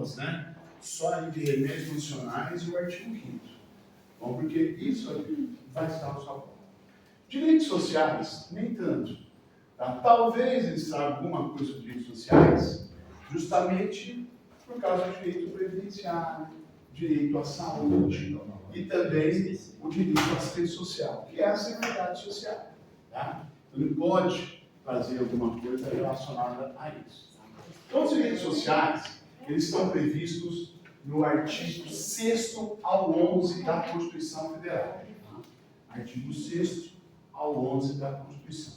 aulas, né? Só aí de remédios funcionais e o artigo 5º. Bom, porque isso aí vai estar no sua prova. Direitos sociais, nem tanto. Tá? Talvez eles saibam alguma coisa sobre direitos sociais, justamente por causa do direito previdenciário, direito à saúde e também o direito à assistência social, que é a seguridade social. Tá? Então, ele pode fazer alguma coisa relacionada a isso. Então, os direitos sociais, eles estão previstos no artigo 6º ao 11 da Constituição Federal. Artigo 6º ao 11 da Constituição.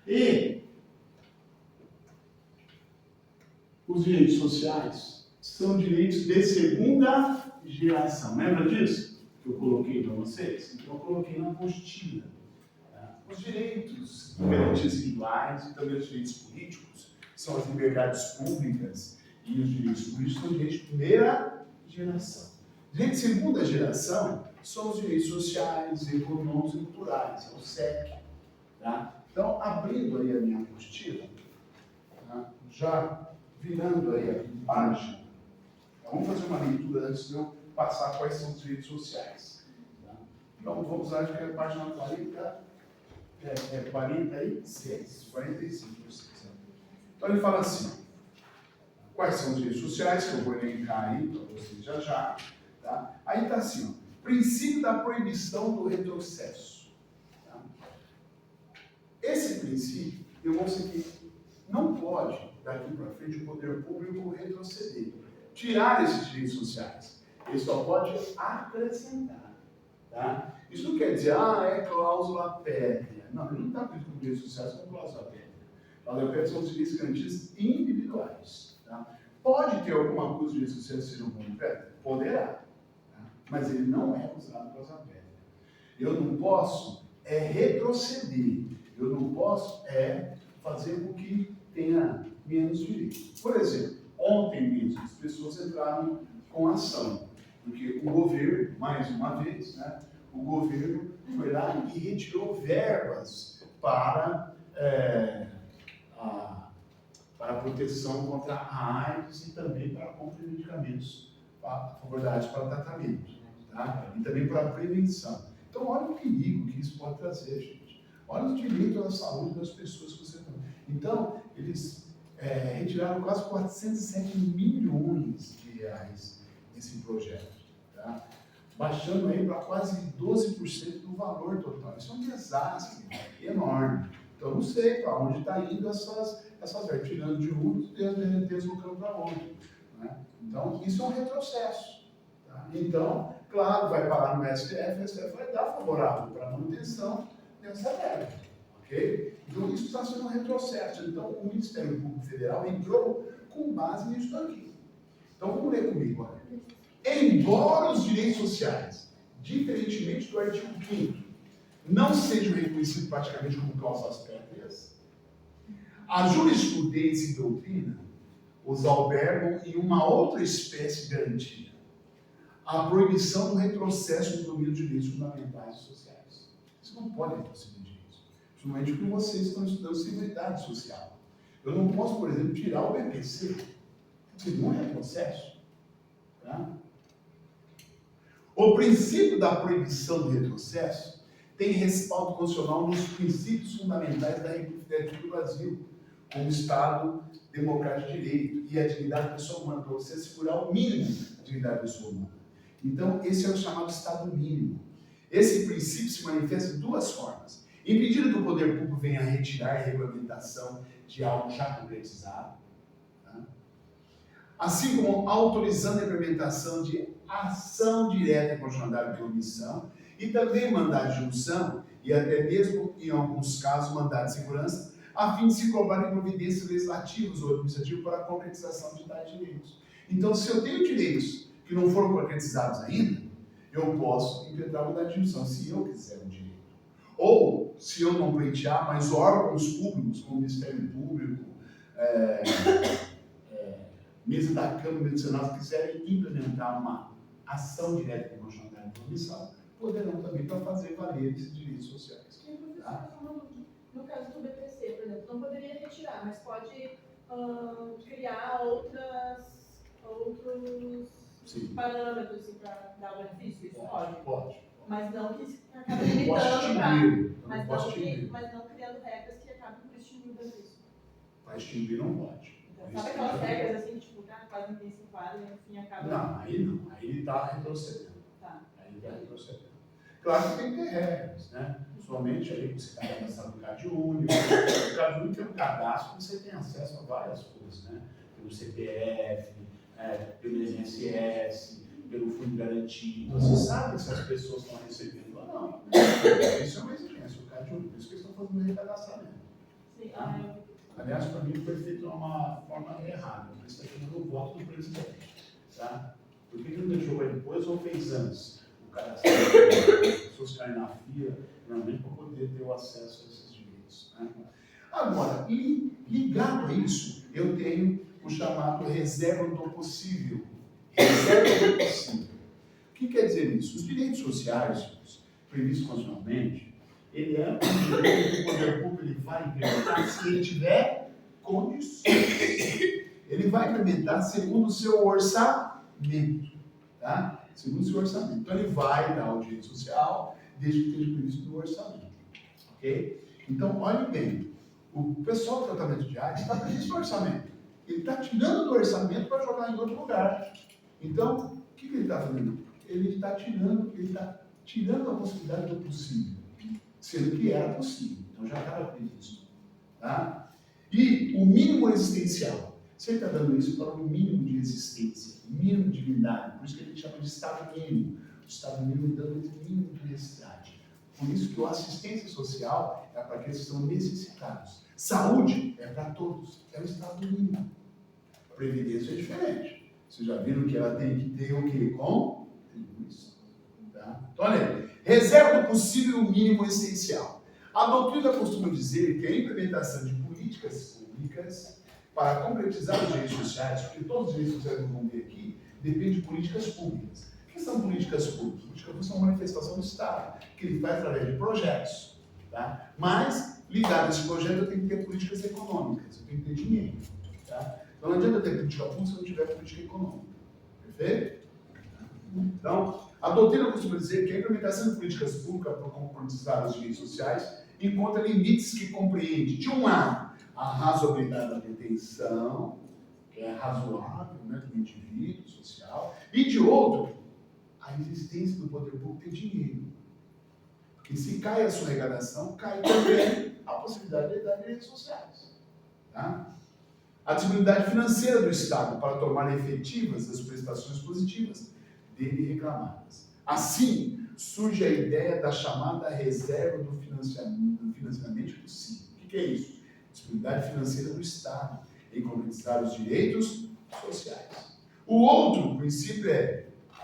E os direitos sociais são direitos de segunda geração. Lembra disso? Que eu coloquei para vocês? Então, eu coloquei na apostila. Os direitos garantidos individuais e também os direitos políticos são as liberdades públicas e os direitos políticos são direitos de primeira geração. Direitos de segunda geração são os direitos sociais, econômicos e culturais, é o SEC. Tá? Então, abrindo aí a minha apostila, tá? Já virando aí a página, então, vamos fazer uma leitura antes de eu passar quais são os direitos sociais. Tá? Então, vamos usar a página 46, 45. Então, ele fala assim, quais são os direitos sociais, que eu vou elencar aí para vocês já já. Tá? Aí está assim, ó, princípio da proibição do retrocesso. Tá? Esse princípio, eu vou seguir, não pode, daqui para frente, o poder público retroceder, tirar esses direitos sociais. Ele só pode acrescentar. Tá? Isso não quer dizer, é cláusula pétrea. Não, ele não está pedindo com direitos sociais como cláusula pétrea. Cláusula pétrea são os direitos garantidos individuais. Tá? Pode ter alguma coisa de direitos sociais que sejam como pétrea? Poderá. Tá? Mas ele não é usado cláusula pétrea. Eu não posso retroceder. Eu não posso fazer com que tenha menos direitos. Por exemplo, ontem mesmo as pessoas entraram com ação. Porque o governo, mais uma vez, né, o governo foi lá e retirou verbas para a proteção contra a AIDS e também para a compra de medicamentos favoráveis para tratamento, tá? E também para a prevenção. Então, olha o perigo que isso pode trazer, gente. Olha os direitos à saúde das pessoas que você tem. Então, eles retiraram quase 407 milhões de reais desse projeto. Tá? Baixando aí para quase 12% do valor total. Isso é um desastre enorme. Então, não sei para onde está indo essas verbas, tirando de um e deslocando para outro. Né? Então, isso é um retrocesso. Tá? Então, claro, vai parar no STF, o STF vai dar favorável para a manutenção dessa verba. Okay? Então, isso está sendo um retrocesso. Então, o Ministério Público Federal entrou com base nisso aqui. Então, vamos ler comigo agora. Embora os direitos sociais, diferentemente do artigo 5º, não sejam reconhecidos praticamente como cláusulas pétreas, a jurisprudência e doutrina os albergam em uma outra espécie de garantia, a proibição do retrocesso no domínio de direitos fundamentais e sociais. Você não pode retroceder direitos, principalmente porque vocês estão estudando seguridade social. Eu não posso, por exemplo, tirar o BPC, porque não é retrocesso. Tá? O princípio da proibição do retrocesso tem respaldo constitucional nos princípios fundamentais da República do Brasil, como Estado democrático de direito e a dignidade da pessoa humana, para você assegurar o mínimo da dignidade da pessoa humana. Então, esse é o chamado Estado mínimo. Esse princípio se manifesta de duas formas. Impedindo que o poder público venha a retirar a regulamentação de algo já concretizado, tá? Assim como autorizando a implementação de ação direta e continuidade de omissão, e também mandado de junção, e até mesmo, em alguns casos, mandado de segurança, a fim de se cobrarem providências legislativas ou administrativas para a concretização de tais direitos. Então, se eu tenho direitos que não foram concretizados ainda, eu posso implementar mandado de junção, se eu quiser um direito. Ou, se eu não pleitear, mas órgãos públicos, como o Ministério Público, mesa da Câmara e do Senado, quiserem implementar uma ação direta de continuidade de omissão, poderão também para fazer valer esses direitos sociais. Tá? No caso do BPC, por exemplo, não poderia retirar, mas pode criar outras outros Sim. parâmetros assim, para dar o benefício? Isso pode. Pode. Mas não que acabe Eu não posso limitando para. extinguir. Eu não Mas posso não, extinguir. mas não criando regras que acabem por extinguir o benefício. Para extinguir não pode. Então, sabe aquelas regras assim, tipo, quase ninguém se enquadra e no fim acaba. Não. Aí ele está retrocedendo. Tá. Aí ele está retrocedendo. Claro que tem que ter regras, né? Somente aí você está cadastrado no Cade Único. O Cade Único é um cadastro que você tem acesso a várias coisas, né? Pelo CPF, pelo INSS, pelo Fundo Garantido. Você sabe se as pessoas estão recebendo ou não. Isso é uma exigência do Cade Único, por isso que eles estão fazendo o recadastramento. Sim, Aliás, para mim foi feito de uma forma errada. Por isso está chamando o voto do presidente. Tá? Por que não deixou para depois ou fez antes? O cadastramento, as pessoas ficarem na fila, realmente para poder ter o acesso a esses direitos. Né? Agora, ligado a isso, eu tenho o chamado reserva do possível. Reserva do possível. O que quer dizer isso? Os direitos sociais, previstos constitucionalmente, ele é um direito que o poder público ele vai implementar se ele tiver condições. Ele vai implementar segundo o seu orçamento. Tá? Segundo o seu orçamento. Então, ele vai dar o direito social desde que esteja previsto no orçamento. Ok? Então, olhe bem. O pessoal do tratamento de AIDS está previsto no orçamento. Ele está tirando do orçamento para jogar em outro lugar. Então, o que ele está fazendo? Ele está tirando a possibilidade do possível. Sendo que era possível. Então, já estava previsto. Tá? E o mínimo existencial. Você está dando isso para o mínimo de existência, o mínimo de dignidade. Por isso que a gente chama de Estado mínimo. O Estado mínimo dando esse mínimo de necessidade. Por isso que a assistência social é para aqueles que são necessitados. Saúde é para todos. É o Estado mínimo. A previdência é diferente. Vocês já viram que ela tem que ter o quê? Contribuição. Tá? Então, olha aí. Reserva do possível o mínimo essencial. A doutrina costuma dizer que a implementação de políticas públicas para concretizar os direitos sociais, porque todos os direitos sociais que vão ver aqui, depende de políticas públicas. O que são políticas públicas? Políticas públicas são uma manifestação do Estado, que ele faz através de projetos. Tá? Mas, ligado a esse projeto, eu tenho que ter políticas econômicas, eu tenho que ter dinheiro. Tá? Então, não adianta ter política pública se não tiver política econômica. Perfeito? Então, a doutrina costuma dizer que a implementação de políticas públicas para concretizar os direitos sociais encontra limites que compreende, de um lado, a razoabilidade da detenção, que é razoável, né, do indivíduo social, e de outro, a existência do poder público ter dinheiro. Porque se cai a sua arrecadação, cai também a possibilidade de dar direitos sociais. Tá? A disponibilidade financeira do Estado para tornar efetivas as prestações positivas dele reclamadas. Assim, surge a ideia da chamada reserva do financiamento possível. O que é isso? Disponibilidade financeira do Estado em concretizar os direitos sociais. O outro princípio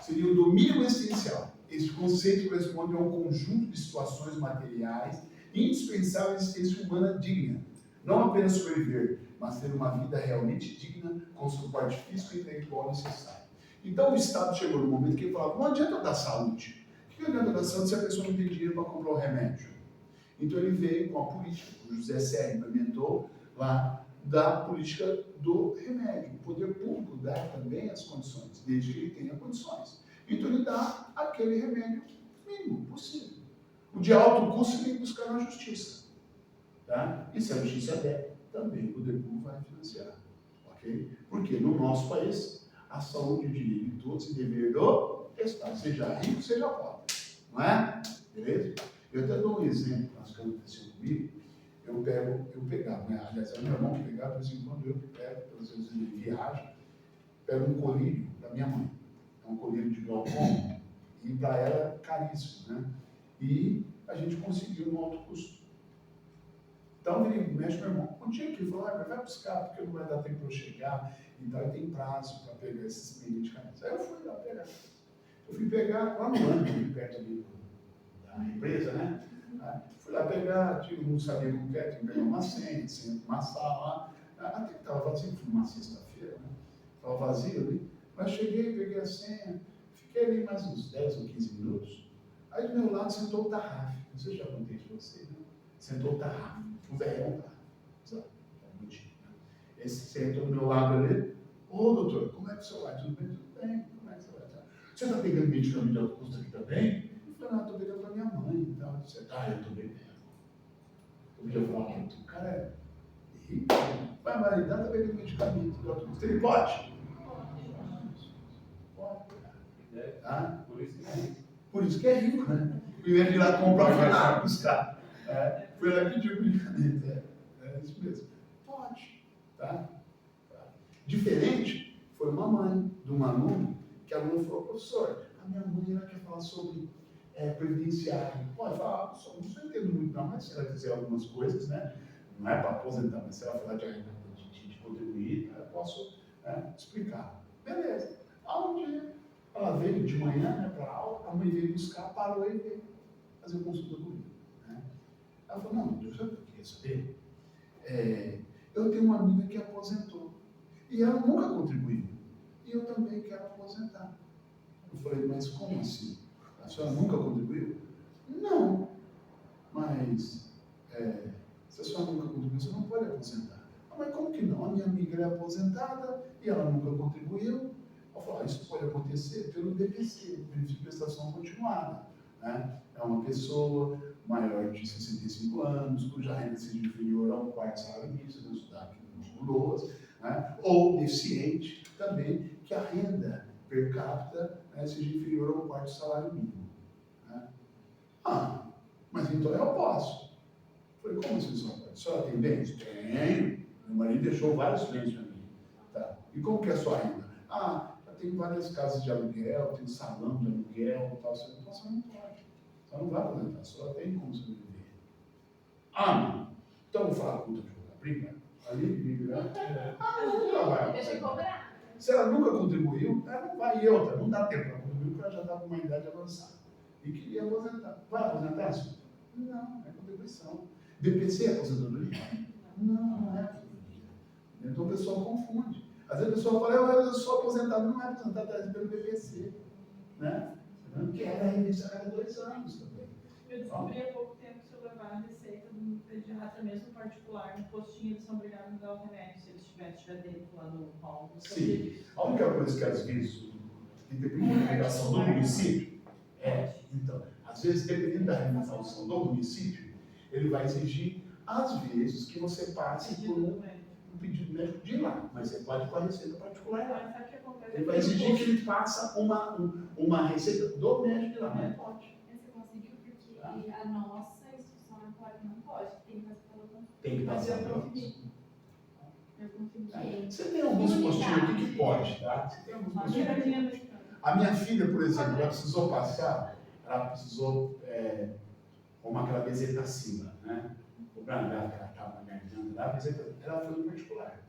seria o do mínimo essencial. Este conceito corresponde a um conjunto de situações materiais indispensáveis à existência humana digna. Não apenas sobreviver, mas ter uma vida realmente digna com suporte físico e intelectual necessário. Então o Estado chegou no momento que ele falava, não adianta dar saúde. O que adianta dar saúde se a pessoa não tem dinheiro para comprar o remédio? Então ele veio com a política, o José Serra implementou lá, da política do remédio. O poder público dá também as condições, desde que ele tenha condições. Então ele dá aquele remédio mínimo possível. O de alto custo ele tem que buscar na justiça. Tá? E se a justiça der, também o poder público vai financiar. Okay? Porque no nosso país, a saúde é o direito de todos e dever do Estado, seja rico, seja pobre. Não é? Beleza? Eu até dou um exemplo, que aconteceu comigo. Eu pegava, né? Aliás, é o meu irmão que pegava, de vez em quando eu pego, às vezes ele viaja, pego um colírio da minha mãe. É um colírio de glaucoma, e para ela é caríssimo, né? E a gente conseguiu no alto custo. Então ele mexe com o meu irmão. Um dia que ele falou, vai buscar, porque não vai dar tempo para eu chegar, então ele tem prazo para pegar esses medicamentos. Aí eu fui lá pegar. Eu fui pegar lá no ano, perto ali da empresa, né? Fui lá pegar, não sabia como que era, tinha que pegar uma senha, uma sala lá. Até que estava vazio, fui numa sexta-feira, né? Estava vazio ali. Mas cheguei, peguei a senha, fiquei ali mais uns 10 ou 15 minutos. Aí do meu lado sentou o Tarraf. Não sei se eu já contei isso para vocês, né? Sentou o Tarraf, o velhão Tarraf. Esse sentou do meu lado ali, Ô, doutor, como é que o senhor vai? Tudo bem? Tudo bem. Como é que você vai? Tá? Você está pegando medicamento de alto custo aqui também? Eu falei, não, estou pegando para minha mãe e tal. Você, eu estou bem mesmo. Eu podia falar, o cara é rico, vai validar, está pegando medicamento de alto custo. Ele pode? Pode. Tá? Por isso que é rico, né? Em vez de ir lá comprar, foi lá buscar. Foi lá que pediu medicamento. É isso mesmo. Pode. Tá? Diferente, foi uma mãe de um aluno que a aluna falou, professor, a minha mãe ela quer falar sobre previdenciário. Pode falar, não entendo muito não, mas se ela quiser algumas coisas, né? Não é para aposentar, mas se ela falar de contribuir, eu posso explicar. Beleza. Um dia, ela veio de manhã, né, para a aula, a mãe veio buscar, parou e veio fazer consulta comigo. Né? Ela falou, não, eu já queria saber. Eu tenho uma amiga que aposentou. E ela nunca contribuiu. E eu também quero aposentar. Eu falei, mas como assim? A senhora nunca contribuiu? Não. Mas, se a senhora nunca contribuiu, você não pode aposentar. Mas como que não? A minha amiga é aposentada e ela nunca contribuiu. Eu falei, isso pode acontecer pelo BPC, benefício de prestação continuada. Né? É uma pessoa maior de 65 anos, cuja renda seja inferior a um quarto salário mínimo, se não estudar aqui no LOAS, né? Ou deficiente também, que a renda per capita seja inferior a um quarto salário mínimo. Né? Mas então eu posso. Falei, como assim você não pode? A senhora tem bens? Tenho. Meu marido deixou vários bens para mim. Tá. E como que é a sua renda? Eu tenho várias casas de aluguel, tenho salão de aluguel, tal. Você não pode. Você não vai aposentar, a senhora tem como sobreviver. Então eu vou falar puta de jogar briga. Ali, ela vai. Deixa eu cobrar. Se ela nunca contribuiu, ela não vai. E outra, não dá tempo para contribuir, porque ela já está com uma idade avançada. E queria aposentar. Vai aposentar, senhor? Não, é contribuição. BPC é aposentadoria? Não é aposentadoria. Então o pessoal confunde. Às vezes a pessoa fala, eu sou aposentado, não é aposentado, está pelo BPC. Né? Que era revista a cada 2 anos também. Eu descobri há pouco tempo que se eu levar a receita do pediatra, mesmo particular, no postinho, eles são obrigados a dar o remédio, se eles tiver dentro lá no hall. Sim. A única coisa que às vezes, que depende da regulação do município, então, às vezes, dependendo da regulação do município, ele vai exigir, às vezes, que você passe por um pedido médico de lá, mas você pode com a receita particular lá. Ele vai exigir que ele faça uma receita do médico de lá, mas pode. Você conseguiu porque a nossa instrução atual não pode, tem que passar pela consulta. Tem que passar pela consulta. Eu consegui. Você tem alguns postinhos aqui que pode, tá? Você tem alguns postinhos. A minha filha, por exemplo, ela precisou passar, como aquela bezetacina, né? O branco que ela estava na garganta, ela foi no particular.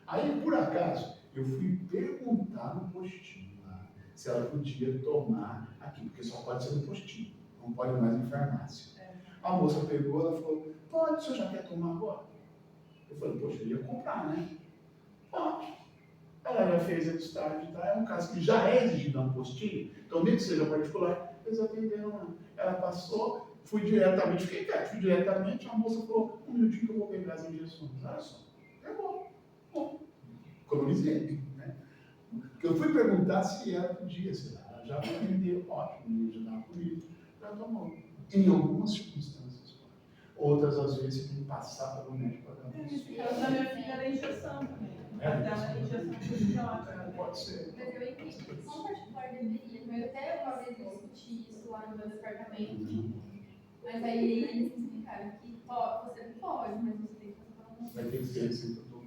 Aí, por acaso, eu fui perguntar no postinho lá se ela podia tomar aqui, porque só pode ser no postinho, não pode mais em farmácia. A moça pegou, ela falou, pode, o senhor já quer tomar agora? Eu falei, poxa, eu ia comprar, né? Pode. Ela já fez a estágio, tá? É um caso que já é exigido no postinho, então mesmo que seja particular, eles atenderam lá. Ela passou, fui diretamente, fiquei quieto, fui diretamente, a moça falou, um minutinho que eu vou pegar as injeções. Olha só, é bom. Economizei, né? Porque eu fui perguntar se ela podia, sei lá, ela já atendeu, ótimo, já dava comigo, ela tomou. Em algumas circunstâncias, outras às vezes você tem que passar pelo médico para dar Nesse caso da minha filha era injeção também. Dela injeção pode ser. Mas eu entendi. Só um particular deveria, mas até uma vez eu discuti isso lá no meu departamento. Mas aí eles me explicaram que você pode, mas você tem que passar pela consulta. Vai ter que ser receita todo.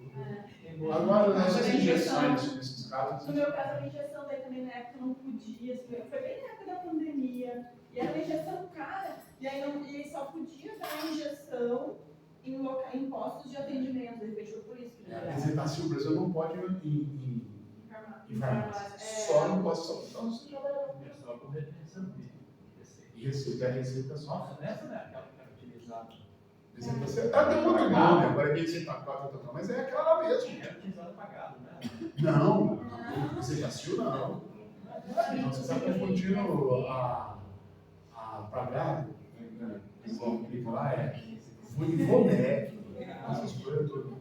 Agora, nessas injeções, nesses casos. No meu caso, a injeção daí também na época não podia, foi bem na época da pandemia. E era uma injeção cara, e aí só podia dar a injeção em postos de atendimento. De repente foi por isso que A Bezetacil, o Brasil não pode ir em farmácia. Só no posto de saúde. Então você já vai lá. Só com receita. E receita é receita só. Nossa, nessa não é aquela que era utilizada. Ela tem outro nome, agora é receita 4, mas é aquela lá mesmo. Era utilizada pagado, né? Não, Bezetacil não. Então você está confundindo a pagado. O clima lá Funivomec. Essas coisas todas.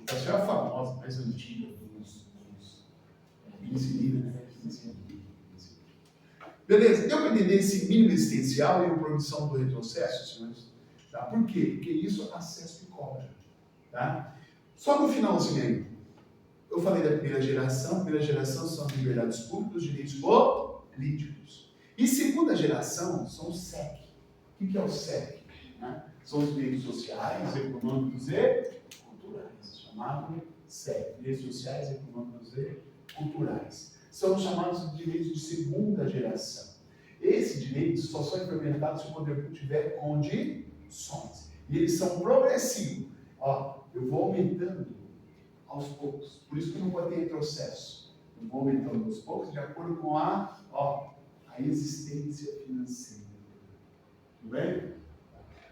Essa é a famosa, mais antiga dos iniciativos, né? Beleza, deu para entender esse mínimo existencial e a proibição do retrocesso, senhores? Tá? Por quê? Porque isso a CESP cobra. Tá? Só no finalzinho aí, eu falei da primeira geração são as liberdades públicas, direitos políticos. E segunda geração são os SEC. O que é o SEC? Né? São os direitos sociais, econômicos e culturais, chamado SEC. Direitos sociais, econômicos e culturais. São os chamados direitos de segunda geração. Esses direitos só são implementados se o poder público tiver condições. E eles são progressivos. Ó, eu vou aumentando aos poucos. Por isso que não pode ter retrocesso. Eu vou aumentando aos poucos de acordo com a existência financeira. Tudo bem?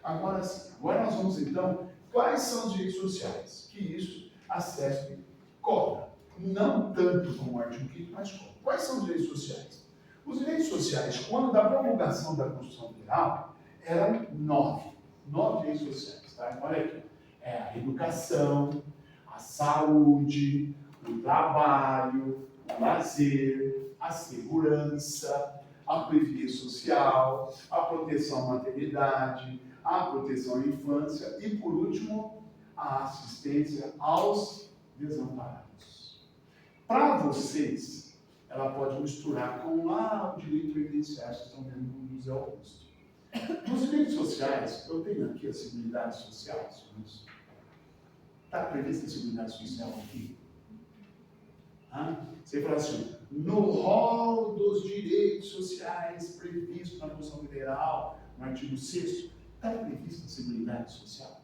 Agora sim. Agora nós vamos então, quais são os direitos sociais? Que isso a CESP cobra. Não tanto como o artigo 5º, mas como. Quais são os direitos sociais? Os direitos sociais, quando da promulgação da Constituição Federal, eram 9. 9 direitos sociais. Tá? Então, olha aqui. É a educação, a saúde, o trabalho, o lazer, a segurança, a previdência social, a proteção à maternidade, a proteção à infância e, por último, a assistência aos desamparados. Para vocês, ela pode misturar com o direito previdenciário, vocês estão vendo com o José Augusto. Nos direitos sociais, eu tenho aqui a Seguridade Social, está prevista a Seguridade Social aqui? Você fala assim, no rol dos direitos sociais previstos na Constituição Federal, no artigo 6º, está prevista a Seguridade Social?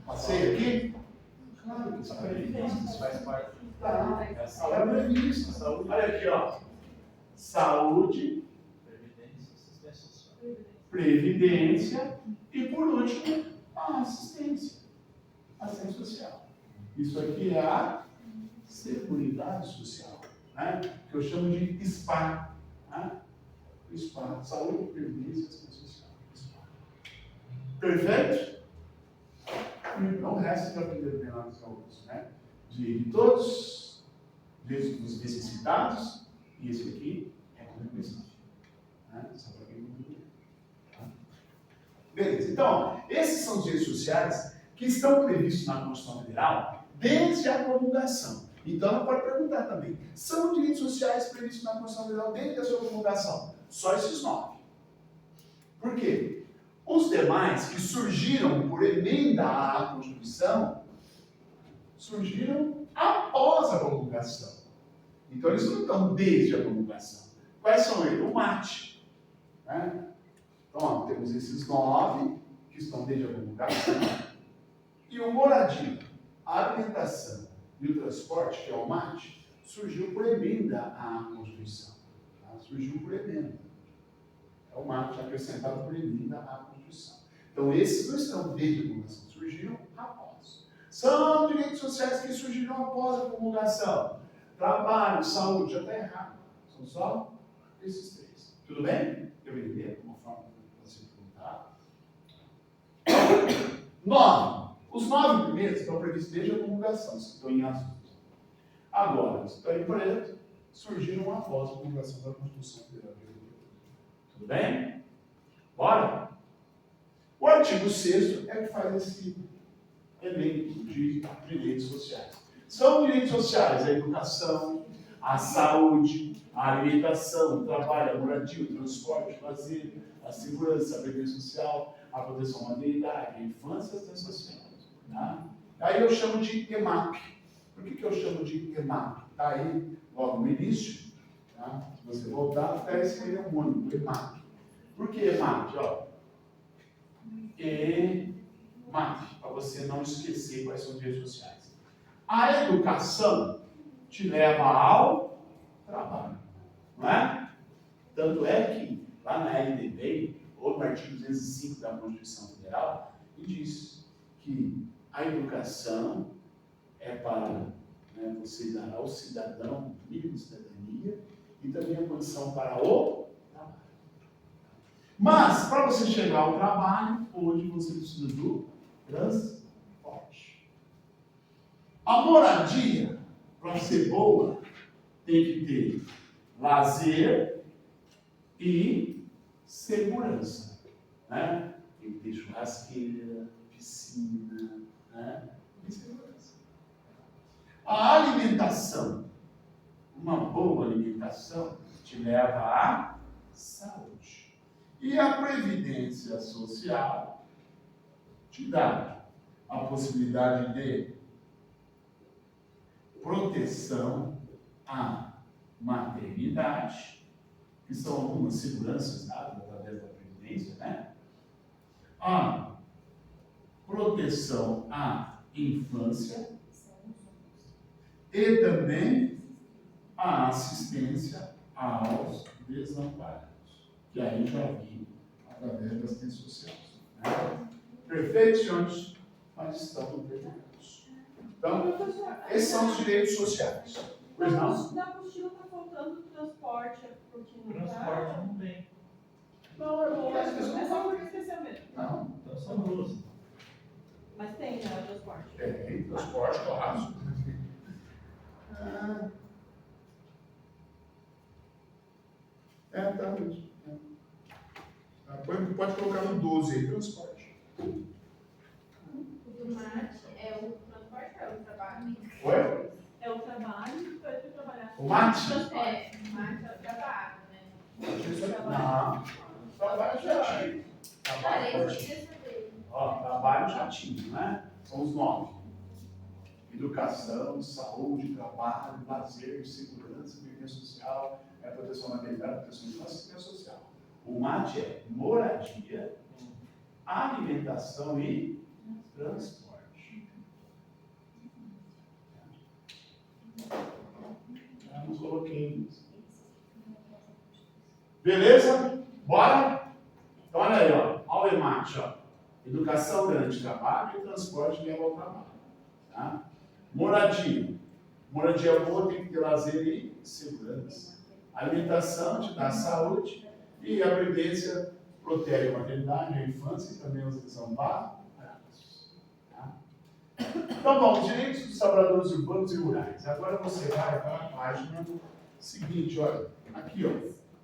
Passei aqui? Claro que está previsto, isso faz parte. Está previsto. Olha aqui, ó. Saúde, previdência e, por último, a assistência social. Isso aqui é a Seguridade Social, né? Que eu chamo de SPA. Né? SPA, Saúde, Previdência e Assistência Social. SPA. Perfeito? Não resta de aprender bem lá nos alunos, né? De todos, dos necessitados, e esse aqui é contribuição. Né? Só para quem não. Beleza, então, esses são os direitos sociais que estão previstos na Constituição Federal desde a promulgação. Então, ela pode perguntar também, são direitos sociais previstos na Constituição Federal desde a sua promulgação? Só esses 9. Por quê? Os demais que surgiram por emenda à Constituição, surgiram após a promulgação. Então, eles não estão desde a promulgação. Quais são eles? O MAT. Né? Então, ó, temos esses 9 que estão desde a promulgação. E o moradia, a alimentação e o transporte, que é o MAT, surgiu por emenda à Constituição. Tá? Surgiu por emenda. É o MAT acrescentado por emenda à Constituição. Então, esses não estão desde a promulgação, surgiram após. São direitos sociais que surgiram após a promulgação. Trabalho, saúde, já está errado. São só esses 3. Tudo bem? Eu vou ler uma forma para você perguntar. 9. Os 9 primeiros estão previstos desde a promulgação, estão em azul. Agora, os estão em preto, surgiram após a promulgação da Constituição Federal. Tudo bem? Bora? O artigo 6º é que faz esse elenco de direitos sociais. São direitos sociais a educação, a saúde, a alimentação, o trabalho, a moradia, o transporte, o lazer, a segurança, a previdência social, a proteção à maternidade, a infância e a assistência social. Tá? Aí eu chamo de EMAP. Por que eu chamo de EMAP? Está aí logo no início. Tá? Se você voltar, está esse mnemônico, EMAP. Por que EMAP? Ó. EMAP, para você não esquecer quais são os direitos sociais. A educação te leva ao trabalho. Não é? Tanto é que lá na LDB, ou no artigo 205 da Constituição Federal, diz que a educação é para você dar ao cidadão o mínimo de cidadania e também a condição para o trabalho. Mas, para você chegar ao trabalho, hoje você precisa do transporte. A moradia, para ser boa, tem que ter lazer e segurança, né? Tem que ter churrasqueira, piscina, né? E segurança. A alimentação, uma boa alimentação, te leva à saúde. E a previdência social te dá a possibilidade de proteção à maternidade, que são algumas seguranças dadas através da previdência, né? A proteção à infância e também a assistência aos desamparados, que aí já vi através da assistência social. Né? Perfeito, senhores? Mas estão perfeitos. Então, esses são os direitos sociais. Pois não? Na apostila está faltando transporte, porque não Transporte tá. não tem. Não, é porque as pessoas É só por esquecer mesmo. não. Então são duas. Mas tem, né, transporte. Tem transporte, claro. Tá mesmo. Pode colocar no 12 aí, transporte. O do mate é o transporte ou é o trabalho? Oi? É o trabalho para tu trabalhar. O mate? Transporte. O mate é o trabalho, né? Não. Trabalho já tinha. Cara, Trabalho eu já tinha. queria saber. Ó, trabalho já tinha, né? São os 9. Educação, saúde, trabalho, lazer, segurança, previdência social, proteção à maternidade, proteção à infância e assistência social. O MAT é moradia, alimentação e transporte. Eu não coloquei isso. Beleza? Bora? Então olha aí, ó. Olha o EMAT, ó. Educação garante trabalho e transporte leva ao trabalho. Tá? Moradia. Moradia boa tem que ter lazer e segurança. Alimentação te dá saúde e a previdência protege a maternidade, a infância e também os desamparados. Tá? Então vamos, direitos dos trabalhadores urbanos e rurais. Agora você vai para a página seguinte, olha, aqui, ó,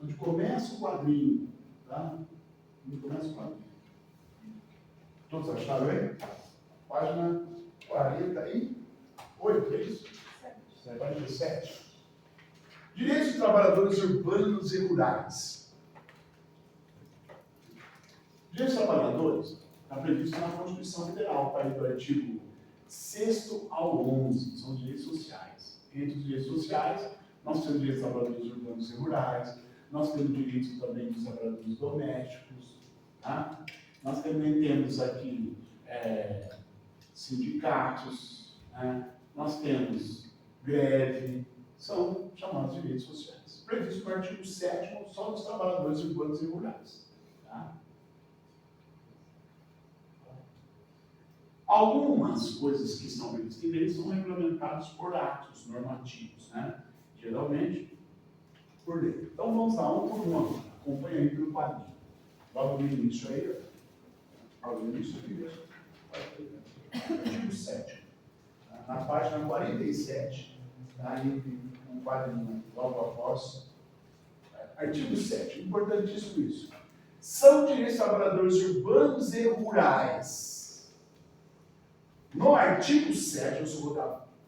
onde começa o quadrinho, tá? Onde começa o quadrinho. Todos acharam aí? Página 48, é isso? 47. Direitos dos trabalhadores urbanos e rurais. Direitos dos trabalhadores está previsto na Constituição Federal, para do artigo 6º ao 11, são direitos sociais. Entre os direitos sociais, nós temos direitos dos trabalhadores urbanos e rurais, nós temos direitos também dos trabalhadores domésticos, tá? Nós também temos aqui sindicatos, né? Nós temos greve, são chamados direitos sociais. Previsto no artigo 7º, só dos trabalhadores urbanos e rurais. Tá? Algumas coisas que estão previstas em lei são regulamentadas por atos normativos, né? Geralmente por lei. Então vamos lá, um por um agora. Acompanha aí pelo quadrinho. Logo no início aí, ó. Logo no início aqui, artigo 7º. Na página 47, aí um quadrinho logo após. Artigo 7º, importantíssimo isso. São direitos trabalhadores urbanos e rurais. No artigo 7º, eu só vou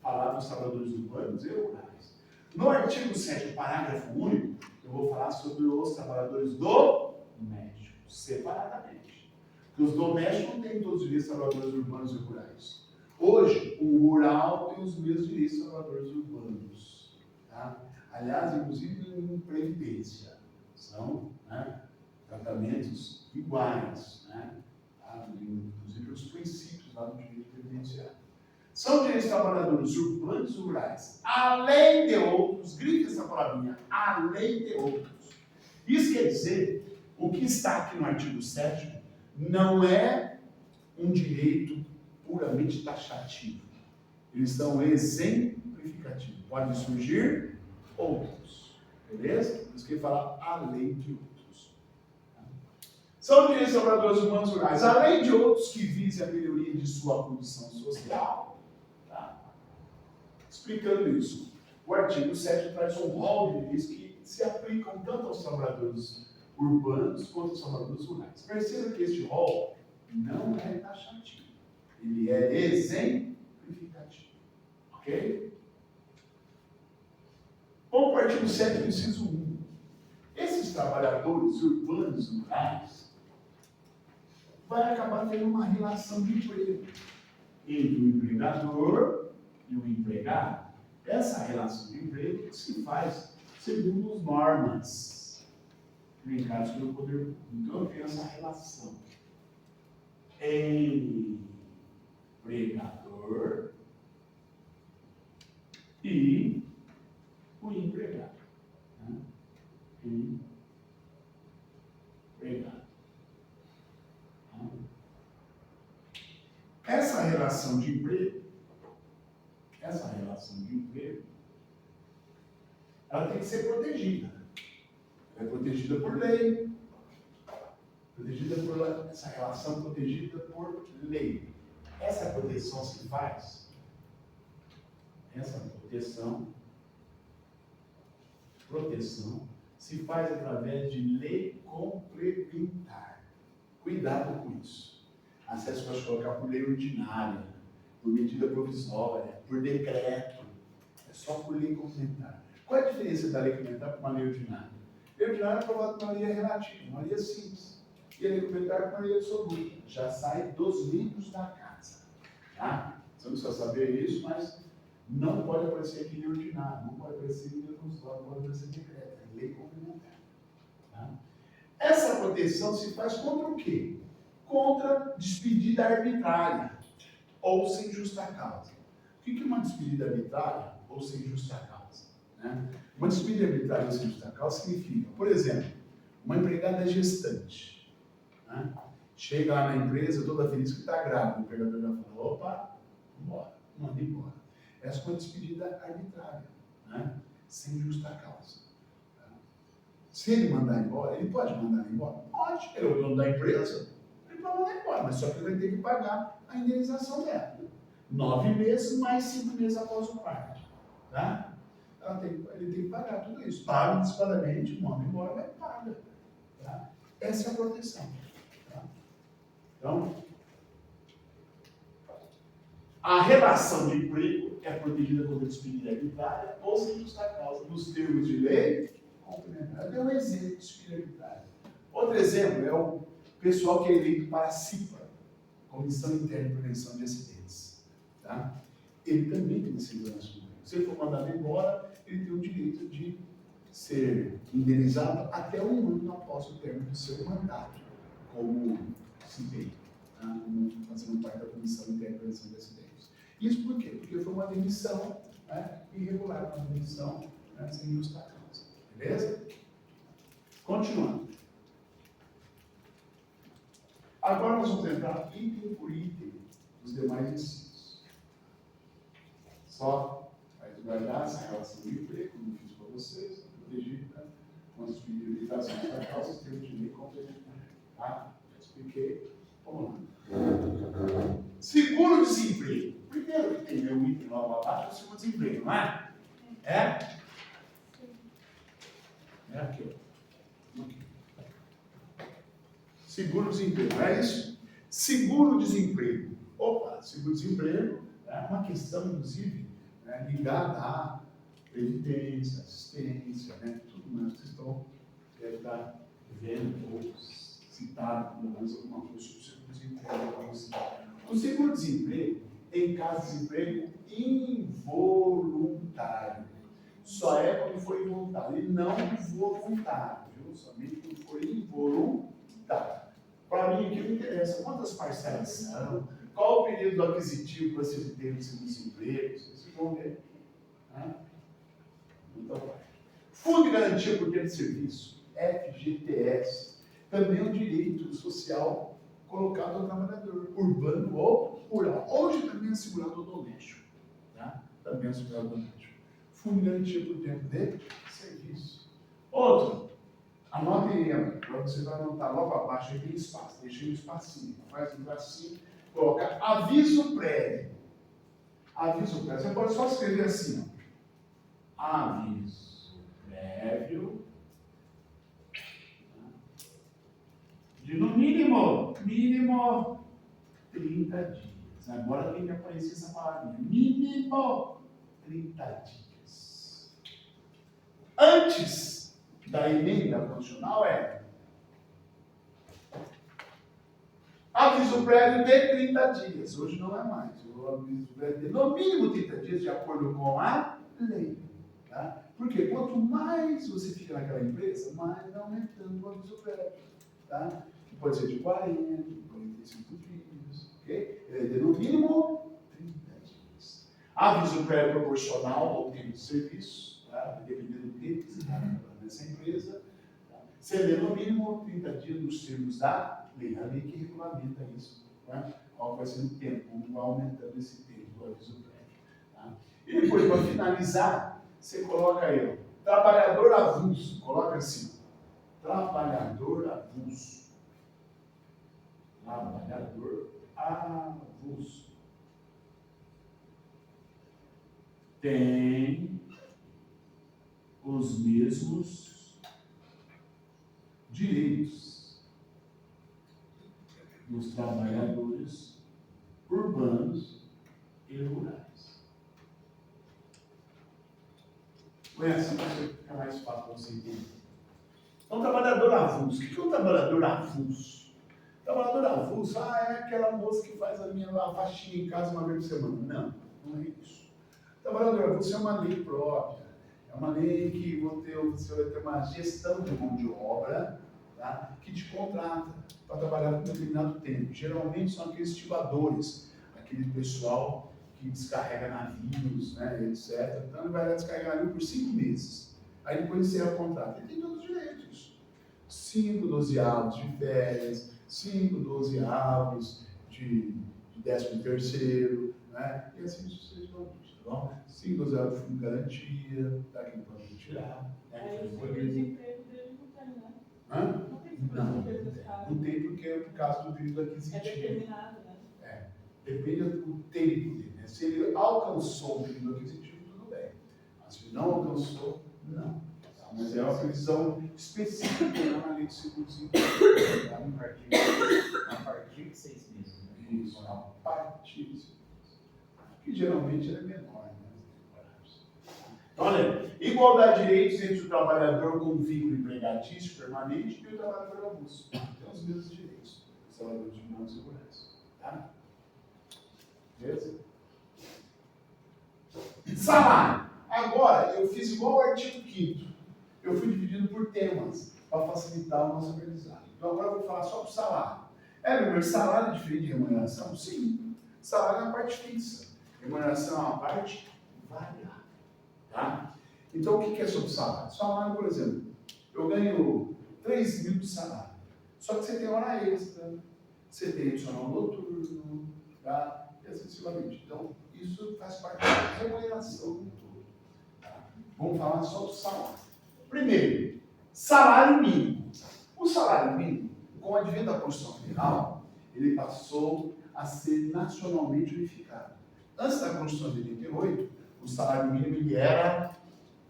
falar dos trabalhadores urbanos e rurais. No artigo 7º, parágrafo único, eu vou falar sobre os trabalhadores domésticos, separadamente. Porque os domésticos não têm todos os direitos trabalhadores urbanos e rurais. Hoje, o rural tem os mesmos direitos trabalhadores urbanos. Tá? Aliás, inclusive em previdência. São, né, tratamentos iguais, né? Tá? Inclusive os princípios lá do direito previdenciário. São direitos trabalhadores urbanos e rurais, além de outros, grife essa palavrinha, além de outros. Isso quer dizer, o que está aqui no artigo 7º não é um direito puramente taxativo. Eles são exemplificativos. Podem surgir outros. Beleza? Por isso que ele fala além de outros. São direitos trabalhadores humanos rurais, além de outros que visem a melhoria de sua condição social. Tá? Explicando isso, o artigo 7 traz um rol de leis que se aplicam tanto aos trabalhadores urbanos quanto aos trabalhadores rurais. Perceba que este rol não é taxativo, ele é exemplificativo. Ok? Vamos para o artigo 7, inciso 1. Esses trabalhadores urbanos e rurais vai acabar tendo uma relação de emprego entre o empregador e o empregado. Essa relação de emprego se faz segundo as normas elencadas pelo poder público. Então, eu tenho essa relação. Empregador e o empregado. Né? Empregado. Essa relação de emprego, ela tem que ser protegida. Ela é protegida por lei. Essa relação protegida por lei. Essa proteção se faz. Essa proteção se faz através de lei complementar. Cuidado com isso. Acesso pode colocar por lei ordinária, por medida provisória, por decreto. É só por lei complementar. Qual é a diferença da lei complementar para uma lei ordinária? A lei ordinária é aprovada por uma lei relativa, uma lei simples. E a lei complementar é uma lei absoluta. Já sai dos livros da casa. Tá? Você não precisa saber isso, mas não pode aparecer aqui lei ordinária, não pode aparecer lei provisória, não pode aparecer decreto. É lei complementar. Tá? Essa proteção se faz contra o quê? Contra despedida arbitrária ou sem justa causa. O que é uma despedida arbitrária ou sem justa causa? Né? Uma despedida arbitrária ou sem justa causa significa, por exemplo, uma empregada gestante. Né? Chega lá na empresa toda feliz que está grávida, o empregador já fala, opa, embora, manda embora. Essa é uma despedida arbitrária, né? Sem justa causa. Se ele mandar embora, ele pode mandar embora? Pode, ele é o dono da empresa. Ele pode mandar embora, mas só que ele vai ter que pagar a indenização dela. 9 meses mais 5 meses após o parto. Tá? Ele tem que pagar tudo isso. Paga antecipadamente, manda embora, mas paga. Tá? Essa é a proteção. Tá? Então, a relação de emprego é protegida contra despedida arbitrária ou sem justa causa, nos termos de lei complementar. Eu dei um exemplo de despedida arbitrária. Outro exemplo é o pessoal que é eleito para a CIPA, Comissão Interna de Prevenção de Acidentes. Tá? Ele também tem segurança do emprego. Se ele for mandado embora, ele tem o direito de ser indenizado até 1 ano após o término do seu mandato, como CIPEI, tá? Como fazendo parte da Comissão Interna de Prevenção de Acidentes. Isso por quê? Porque foi uma demissão, né, irregular, uma demissão, né, sem justa causa. Beleza? Continuando. Agora nós vamos entrar item por item dos demais incisos. Só vai guardar essa relação de emprego, como eu fiz para vocês, protegida com as limitações da causa, os termos de lei complementar. Tá? Já expliquei. Vamos lá. Seguro-desemprego. Primeiro que tem meu item logo abaixo é o seguro-desemprego, não é? É? É aqui, ó. Seguro-desemprego, é isso? Seguro-desemprego. Opa, seguro-desemprego é uma questão, inclusive, né, ligada à previdência, assistência, né, tudo mais que vocês estão, devem estar vendo ou citado, pelo menos alguma coisa sobre o seguro-desemprego para você. O seguro-desemprego, em caso de desemprego involuntário, só é quando for involuntário e não voluntário, viu? Somente quando for involuntário. Para mim, aqui não interessa quantas parcelas são, qual o período aquisitivo para você ter no seguro-desemprego, vocês vão ver. Né? Então, Fundo de Garantia por Tempo de Serviço, FGTS, também é um direito social colocado ao trabalhador, urbano ou rural. Hoje também é segurado doméstico. Tá? Também é segurado doméstico. Fundo de Garantia por Tempo de Serviço. Outro, anotem aí, para você vai anotar logo abaixo, aí tem espaço, deixa um espacinho, faz um tracinho, coloca aviso prévio. Aviso prévio. Você pode só escrever assim, ó. Aviso prévio de no mínimo 30 dias. Agora tem que aparecer essa palavra. Mínimo 30 dias. Antes da emenda constitucional é aviso prévio de 30 dias. Hoje não é mais. O aviso prévio de no mínimo 30 dias, de acordo com a lei. Tá? Porque quanto mais você fica naquela empresa, mais vai aumentando o aviso prévio. Tá? Que pode ser de 40, 45 dias. Ok? É de no mínimo 30 dias. Aviso prévio proporcional ao tempo de serviço, tá? Dependendo do tempo que você está nessa empresa. Tá? Seria no mínimo 30 dias nos termos da lei. A lei que regulamenta isso. Tá? Qual vai ser o tempo? Como vai aumentando esse tempo do aviso prévio. Tá? E depois, para finalizar, você coloca aí, ó, trabalhador avulso. Coloca assim, trabalhador avulso. Trabalhador avulso. Tem os mesmos direitos dos trabalhadores urbanos e rurais. Conhece, fica mais fácil para você entender. Então, trabalhador avulso. O que é um trabalhador avulso? Trabalhador avulso, é aquela moça que faz a faxina em casa uma vez por semana. Não, não é isso. Trabalhador avulso é uma lei própria. É uma lei que você vai ter uma gestão de mão de obra, tá? Que te contrata para trabalhar por um determinado tempo. Geralmente são aqueles estibadores, aquele pessoal que descarrega navios, né, etc. Então ele vai lá descarregar navio por 5 meses. Aí depois encerra o contrato. Ele tem todos os direitos. 5 dozeavos de férias, 5 dozeavos de 13º, né? E assim sucessivamente, tá bom? 5 dozeavos de fundo de garantia, tá? Que ele pode tirar. Aí o seguro-desemprego dele não tem, né? Hã? Não tem Não, seguro-desemprego desse cara. não tem porque é por causa do período É aquisitivo. determinado, né? Depende do tempo dele, né? Se ele alcançou o período aquisitivo, tudo bem. Mas se ele não alcançou, não. Tá? Mas é uma previsão específica na lei de seguro-desemprego. Tá? A partir de 6 meses. Né? Isso, a partir de 6 meses. Que geralmente é menor, né? Então, olha, igualdade de direitos entre o trabalhador com vínculo empregatício permanente e o trabalhador avulso. Tem os mesmos direitos. Os trabalhadores de não segurança. Tá? Beleza? Salário. Agora, eu fiz igual o artigo 5º. Eu fui dividido por temas para facilitar o nosso aprendizado. Então, agora eu vou falar só do salário. Meu salário é diferente de remuneração? Sim. Salário é uma parte fixa. Remuneração é uma parte variável. Tá? Então, o que é sobre salário? Salário, por exemplo, eu ganho 3 mil de salário. Só que você tem hora extra, você tem adicional noturno, tá? E excessivamente. Então, isso faz parte da remuneração do todo. Tá? Vamos falar só do salário. Primeiro, salário mínimo. O salário mínimo, com o advento da Constituição Federal, ele passou a ser nacionalmente unificado. Antes da Constituição de 88, o salário mínimo ele era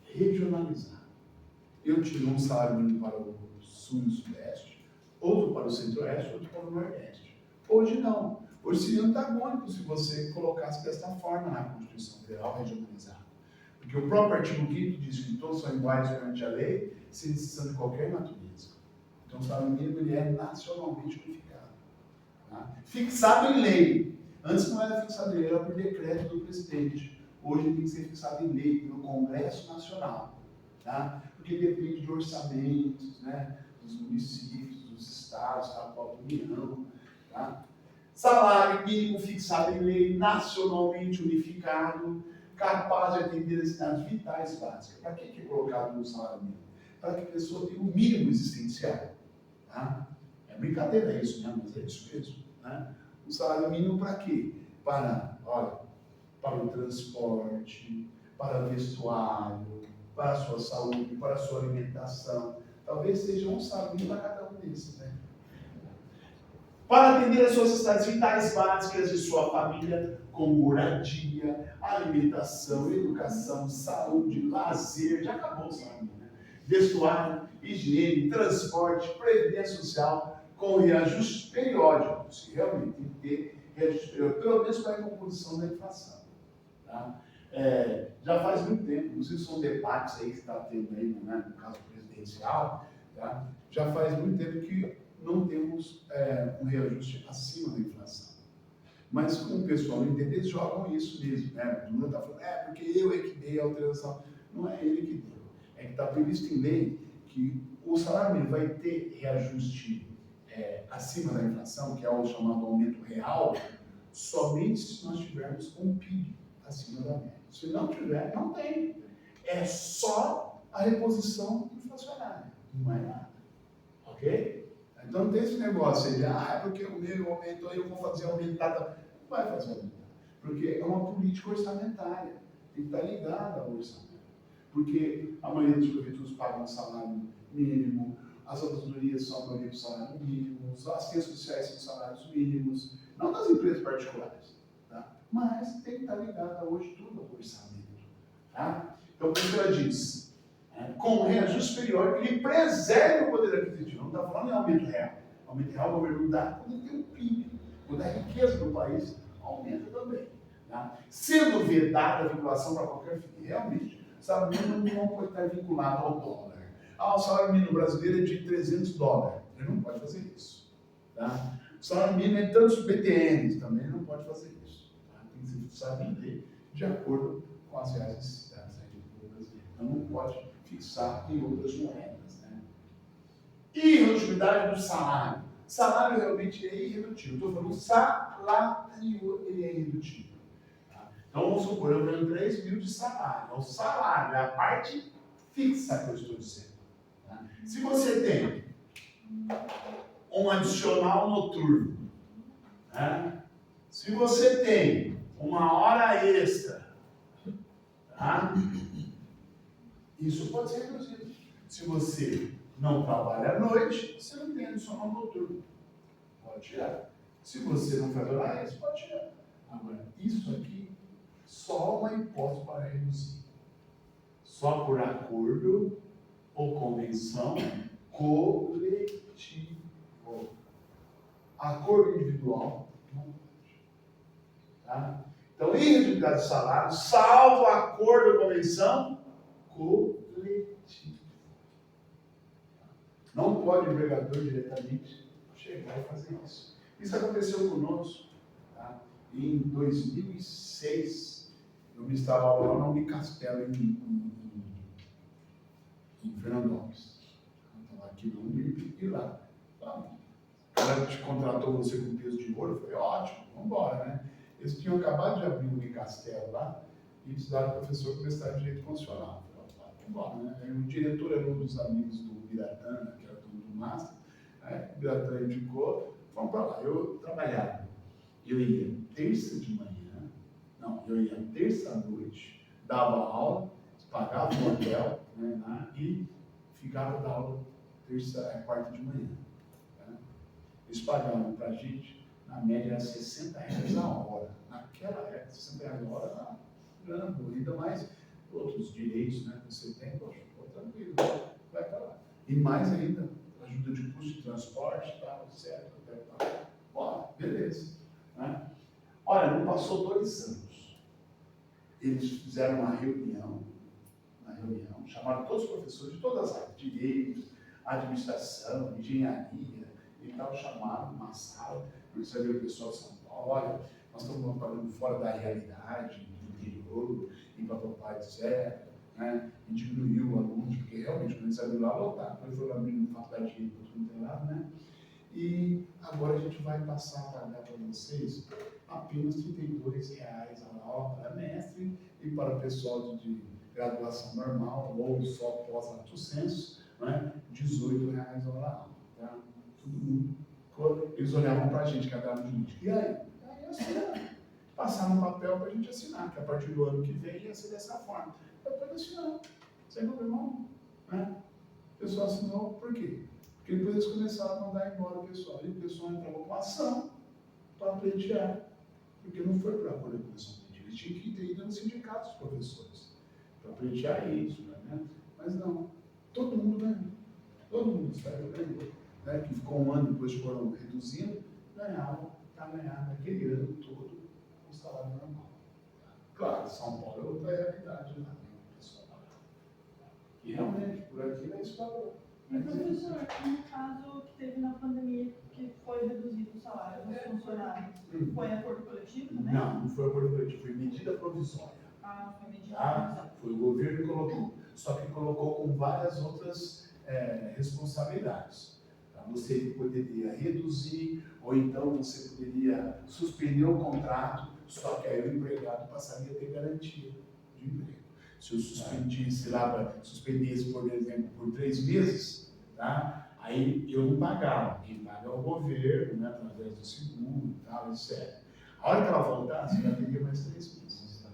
regionalizado. Eu tive um salário mínimo para o Sul e o Sudeste, outro para o Centro-Oeste, outro para o Nordeste. Hoje não. Hoje seria antagônico se você colocasse desta forma na Constituição Federal regionalizada. Porque o próprio artigo 5º diz que todos são iguais perante a lei, sem distinção de qualquer natureza. Então o salário mínimo ele é nacionalmente unificado. Tá? Fixado em lei. Antes não era fixado em lei, era por decreto do presidente. Hoje tem que ser fixado em lei pelo Congresso Nacional. Tá? Porque depende de orçamentos, né? Dos municípios, dos estados, da própria União. Tá? Salário mínimo fixado em lei, nacionalmente unificado, capaz de atender as necessidades vitais básicas. Para que é colocado no salário mínimo? Para que a pessoa tenha um mínimo existencial. Tá? É brincadeira isso, né? Mas é isso mesmo. Né? O salário mínimo para quê? Para o transporte, para o vestuário, para a sua saúde, para a sua alimentação. Talvez seja um salário mínimo para cada um desses, né? para atender às suas necessidades vitais básicas de sua família, como moradia, alimentação, educação, saúde, lazer, já acabou o salário mínimo, né? Vestuário, higiene, transporte, previdência social, com reajustes periódicos. Realmente tem que ter reajuste periódico, pelo menos para a composição da inflação. Tá? Já faz muito tempo, inclusive são debates aí que está tendo aí, né, no caso presidencial, tá? Já faz muito tempo que não temos um reajuste acima da inflação. Mas como o pessoal não entende, eles jogam isso mesmo, né? O Lula está falando, porque eu é que dei a alteração. Não é ele que deu. É que está previsto em lei que o salário mínimo vai ter reajuste acima da inflação, que é o chamado aumento real, somente se nós tivermos um PIB acima da média. Se não tiver, não tem. É só a reposição inflacionária, não é nada. Ok? Então não tem esse negócio aí de, porque o meu aumentou, eu vou fazer aumentar. Não vai fazer aumentar. Porque é uma política orçamentária. Tem que estar ligada ao orçamento. Porque a maioria das prefeituras pagam salário mínimo, as auditorias são a maioria do salário mínimo, as assistências sociais são salários mínimos, não das empresas particulares. Tá? Mas tem que estar ligada hoje tudo ao orçamento. Tá? Então, como ela diz, com reajuste periódico, ele preserva o poder aquisitivo. Não está falando em aumento real. Aumento real o governo dá quando ele tem um PIB. Quando a riqueza do país aumenta também. Tá? Sendo vedada a vinculação para qualquer fim. Realmente, o salário mínimo não pode estar vinculado ao dólar. O salário mínimo brasileiro é de $300. Ele não pode fazer isso. Tá? O salário mínimo é tantos BTNs, também não pode fazer isso. Tá? Tem que ser fixado em lei, de acordo com as reais necessidades da República Brasileira. Então não pode fixar em outras moedas. Né? Irredutibilidade do salário. Salário realmente é irredutível. Estou falando salário, ele é irredutível. Tá? Então vamos supor, eu ganho 3 mil de salário. É o salário, é a parte fixa que eu estou dizendo. Tá? Se você tem um adicional noturno, né? Se você tem uma hora extra, tá? Isso pode ser reduzido. Se você não trabalha à noite, você não tem adicional noturno. Pode tirar. Se você não faz hora extra, pode tirar. Agora, isso aqui, só uma hipótese para reduzir. Só por acordo ou convenção coletivo. Acordo individual não pode. Tá? Então, irredutibilidade do salário, salvo acordo ou convenção coletivo. Não pode o empregador diretamente chegar e fazer isso. Isso aconteceu conosco. Tá? Em 2006, eu me instalava lá na Unicastelo, em Fernandópolis. Então, aqui no Unip e lá. O cara te contratou você com peso de ouro, foi ótimo, vamos embora, né? Eles tinham acabado de abrir um Unicastelo lá e precisaram do professor para prestar direito constitucional. Vamos embora, né? O diretor era um dos amigos do Biratã, que era do Master, né? O Biratã indicou, vamos para lá. Eu trabalhava. Eu ia terça de manhã, eu ia terça à noite, dava aula, pagava o hotel, né, e ficava da aula quarta de manhã. Tá? Eles pagavam para a gente, na média, era R$60 a hora. Naquela época, R$60 a hora era grana boa, ainda mais outros direitos, né, que você tem, poxa, tranquilo, vai para lá. E mais ainda, ajuda de custo de transporte, tal, etc. Bora, beleza. Né? Olha, não passou 2 anos. Eles fizeram uma reunião, chamaram todos os professores de todas as áreas, direito, administração, engenharia e tal, chamaram uma sala, receberam o pessoal de São Paulo, olha, nós estamos falando fora da realidade, do interior, e papapá, etc. Né? E diminuiu o aluno, porque realmente, quando eles abriram lá, lotaram. Quando eles foram abrindo faculdade de direito, tudo integrado, né? E agora a gente vai passar a pagar para vocês apenas R$32 a hora para mestre e para o pessoal de graduação normal ou só pós-lato sensu, né? R$18 a hora. Tá? Todo mundo. Eles olhavam para a gente que era no jurídico. E aí? Aí assinaram. Passaram um papel para a gente assinar, que a partir do ano que vem ia ser dessa forma. Eu pode assinar, sem problema nenhum. Né? O pessoal assinou, por quê? Porque depois eles começaram a mandar embora o pessoal. E o pessoal entrava com ação para pleitear. Porque não foi para acordo com a comissão pleiteira. Eles tinham que ter ido no sindicato dos professores para pleitear isso, né? Mas não. Todo mundo ganhou. Todo mundo saiu ganhou. Né? Que ficou um ano, depois foram reduzindo, ganhavam para ganhar naquele ano todo o salário normal. Claro, São Paulo é outra realidade, né? Pessoal. E realmente, por aqui é isso valor. E professor, no caso que teve na pandemia, que foi reduzido o salário dos funcionários, foi acordo coletivo também? Não, não foi acordo coletivo, foi medida provisória. Ah, foi medida Tá? provisória. Foi o governo que colocou. Só que colocou com várias outras responsabilidades. Tá? Você poderia reduzir, ou então você poderia suspender o contrato, só que aí o empregado passaria a ter garantia de emprego. Se eu suspendisse suspendesse, por exemplo, por 3 meses, tá? Aí eu não pagava. Quem paga é o governo, né? Através do seguro e tal, etc. A hora que ela voltasse, ela teria mais 3 meses.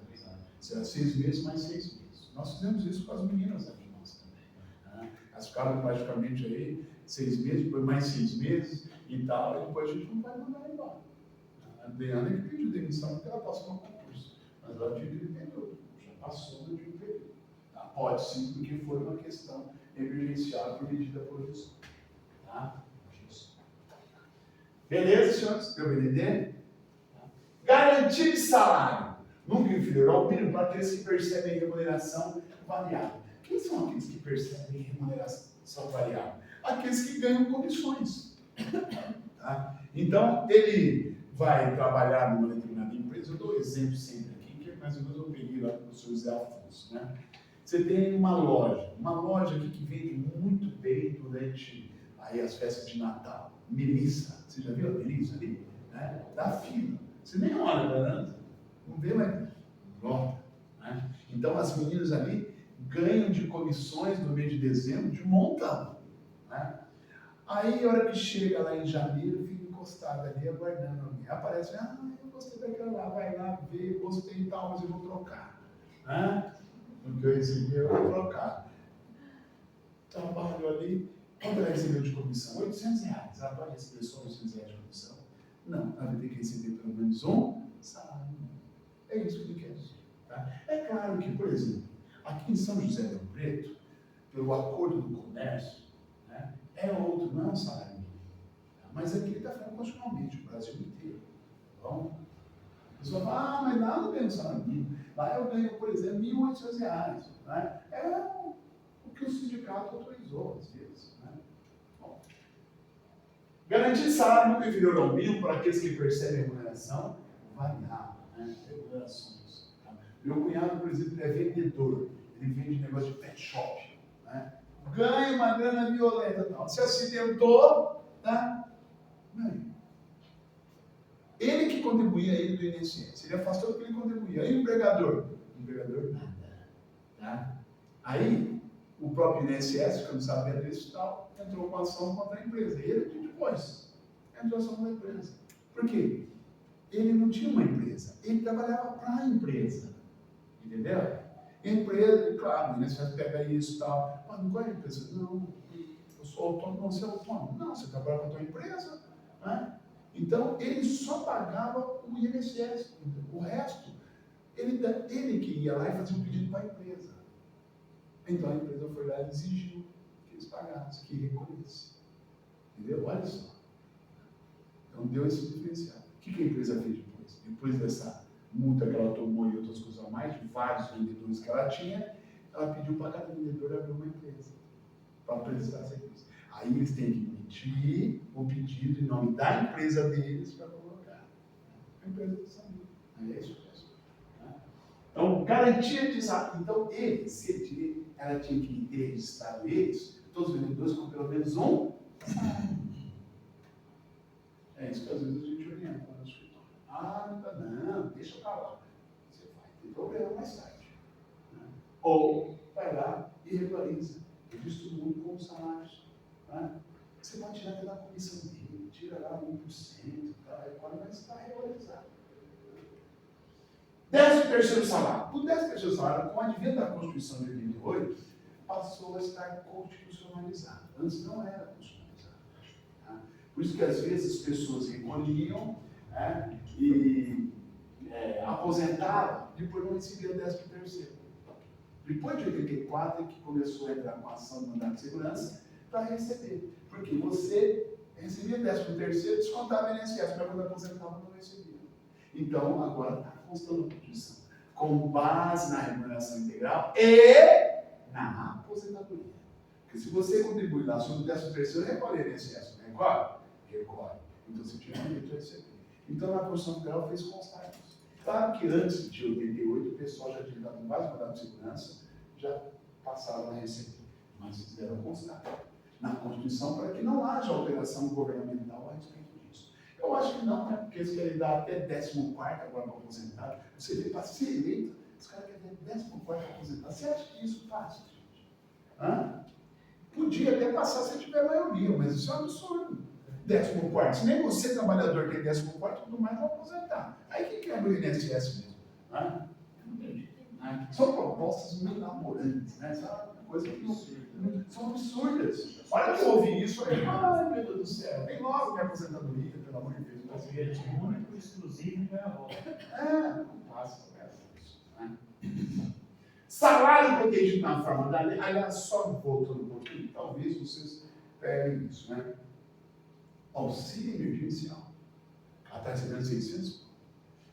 Será 6 meses mais 6 meses. Nós fizemos isso com as meninas aqui nós também. Né? Elas ficaram praticamente aí 6 meses, depois mais 6 meses e tal, e depois a gente não vai mandar embora. A Adriana que pediu demissão porque ela passou no concurso. Mas ela tinha aquele período, já passou do período. Tá? Pode sim, porque foi uma questão emergencial por medida provisória. Tá? Beleza, senhores? Deu para entender? Garantia de salário. Nunca inferior ao mínimo para aqueles que percebem remuneração variável. Quem são aqueles que percebem remuneração variável? Aqueles que ganham comissões. Tá? Então, ele vai trabalhar numa determinada empresa. Eu dou exemplo sempre aqui, que mais ou menos eu peguei lá do professor José Afonso. Né? Você tem uma loja aqui que vende muito bem durante aí as festas de Natal. Melissa, você já viu a Melissa ali? Né? Da fila. Você nem olha para ela, não vê mais nota. Né? Então as meninas ali ganham de comissões no mês de dezembro de um montão. Né? Aí a hora que chega lá em janeiro, fica encostada ali, aguardando alguém. Aparece, eu gostei daquela lá, vai lá ver, gostei e tal, mas eu vou trocar. Né? Porque eu recebi, eu vou trocar. Trabalho ali, quanto ela recebeu de comissão? R$800. Ela pode receber só R$800 de comissão? Não, ela vai ter que receber pelo menos um salário. É isso que ele quer dizer. Tá? É claro que, por exemplo, aqui em São José do Rio Preto, pelo acordo do comércio, né, é outro, não é um salário mínimo. Tá? Mas aqui ele está falando constitucionalmente, o Brasil inteiro. Tá bom? A pessoa fala, mas lá eu não ganho salário mínimo. Lá eu ganho, por exemplo, R$1.800. Né? É o que o sindicato autorizou, às vezes. Né? Bom. Garantir salário nunca inferior ao mínimo para aqueles que percebem a remuneração variável, né? Remunerações. Tá? Meu cunhado, por exemplo, é vendedor. Ele vende negócio de pet shop. Né? Ganha uma grana violenta. Não. Se acidentou, tá? Ganha. Ele que contribuía ele do INSS. Ele afastou porque ele contribuía. Aí o empregador? O empregador nada. Tá? Aí o próprio INSS, ficando sabendo disso e tal, entrou com ação contra a empresa. E ele depois entrou ação contra a empresa. Por quê? Ele não tinha uma empresa, ele trabalhava para a empresa. Entendeu? Empresa, claro, o INSS pega isso e tal. Mas não qual é a empresa? Não, eu sou autônomo, não, você é autônomo. Não, você trabalha para a tua empresa. Né? Então, ele só pagava o INSS. O resto, ele que ia lá e fazia um pedido para a empresa. Então, a empresa foi lá e exigiu que eles pagassem, que recolhessem. Entendeu? Olha só. Então, deu esse diferencial. O que a empresa fez depois? Depois dessa multa que ela tomou e outras coisas a mais, de vários vendedores que ela tinha, ela pediu para cada vendedor abrir uma empresa para prestar serviço. Aí eles têm que emitir o pedido em nome da empresa deles para colocar. A empresa de saúde. É isso mesmo. Então, garantia de salário. Então, ela tinha que ter registrado eles, todos os vendedores, com pelo menos um salário. É isso que às vezes a gente orienta no escritório. Não, deixa pra lá. Você vai ter problema mais tarde. Né? Ou vai lá e regulariza. Registra o mundo com os salários. Né? Você pode tirar até da comissão dele, tira lá 1%, tá? Agora vai estar regularizado. 13º salário. O 13º salário, com o advento da Constituição de 88, passou a estar constitucionalizado. Antes não era constitucionalizado. Por isso que às vezes as pessoas recolhiam, né, e aposentavam, depois não recebiam 13º. Depois de 84 é que começou a entrar com a ação do mandato de segurança para receber. Porque você recebia 13º, descontava o INSS, mas quando aposentava não recebia. Então, agora está constando a Constituição. Com base na remuneração integral e na aposentadoria. Porque se você contribuir lá sobre o 13º, recolhe o INSS, não recolhe? Recolhe. Então você tinha direito a receber. Então a Constituição Federal fez constar isso. Claro que antes de 88 o pessoal já tinha dado vários mandatos de segurança, já passaram a receber. Mas fizeram constar na Constituição para que não haja alteração governamental a respeito disso. Eu acho que não, né? Porque eles querem dar até 14º agora para aposentado. Você vê, para ser eleito, os caras querem dar 14º para aposentado. Você acha que isso faz, gente? Hã? Podia até passar se tiver maioria, mas isso é um absurdo. 14º. Se nem você, trabalhador, tem 14º, tudo mais vai aposentar. Aí quem quebra o INSS mesmo? Hã? São propostas mirabolantes, né? Sabe? Coisa que são absurdas. Olha que eu ouvi isso, eu falei, ai meu Deus do céu, vem logo minha aposentadoria, pelo amor de Deus. Brasileiro único, exclusivo, ganha a volta. Não passa isso. Né? Salário protegido na forma da lei, aliás, só voltando um pouquinho, talvez vocês peguem isso, né? Auxílio emergencial. Ela está recebendo 600.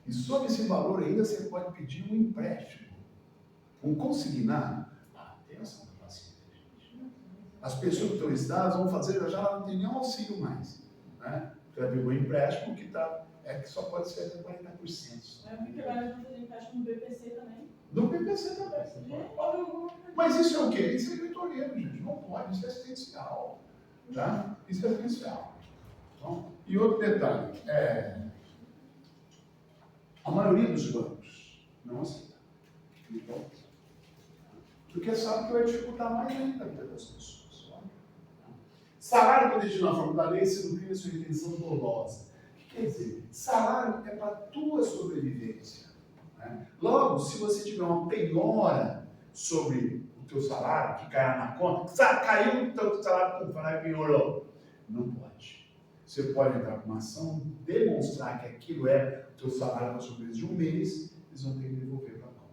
E sobre esse valor ainda você pode pedir um empréstimo. Um consignado. Atenção para paciente, gente. As pessoas que estão listadas vão fazer, já não tem nenhum auxílio mais. Né? Porque ela pegou um empréstimo que só pode ser até 40%. Porque várias vezes a gente acha no BPC também. No PPC também. Mas isso é o quê? Isso é eleitoreiro, gente. Não pode, isso é assistencial. Tá? Isso é assistencial. Bom, e outro detalhe, a maioria dos bancos não aceita. Então, porque sabe que vai dificultar mais ainda a vida das pessoas. Salário protegido na forma da lei se não cria sua retenção dolosa. O que quer dizer? Salário é para a tua sobrevivência. Né? Logo, se você tiver uma penhora sobre o teu salário, que cair na conta, caiu o teu salário, tu vai penhorou. Não pode. Você pode entrar com uma ação, demonstrar que aquilo é o teu salário para sobrevivência de um mês, eles vão ter que devolver para a conta.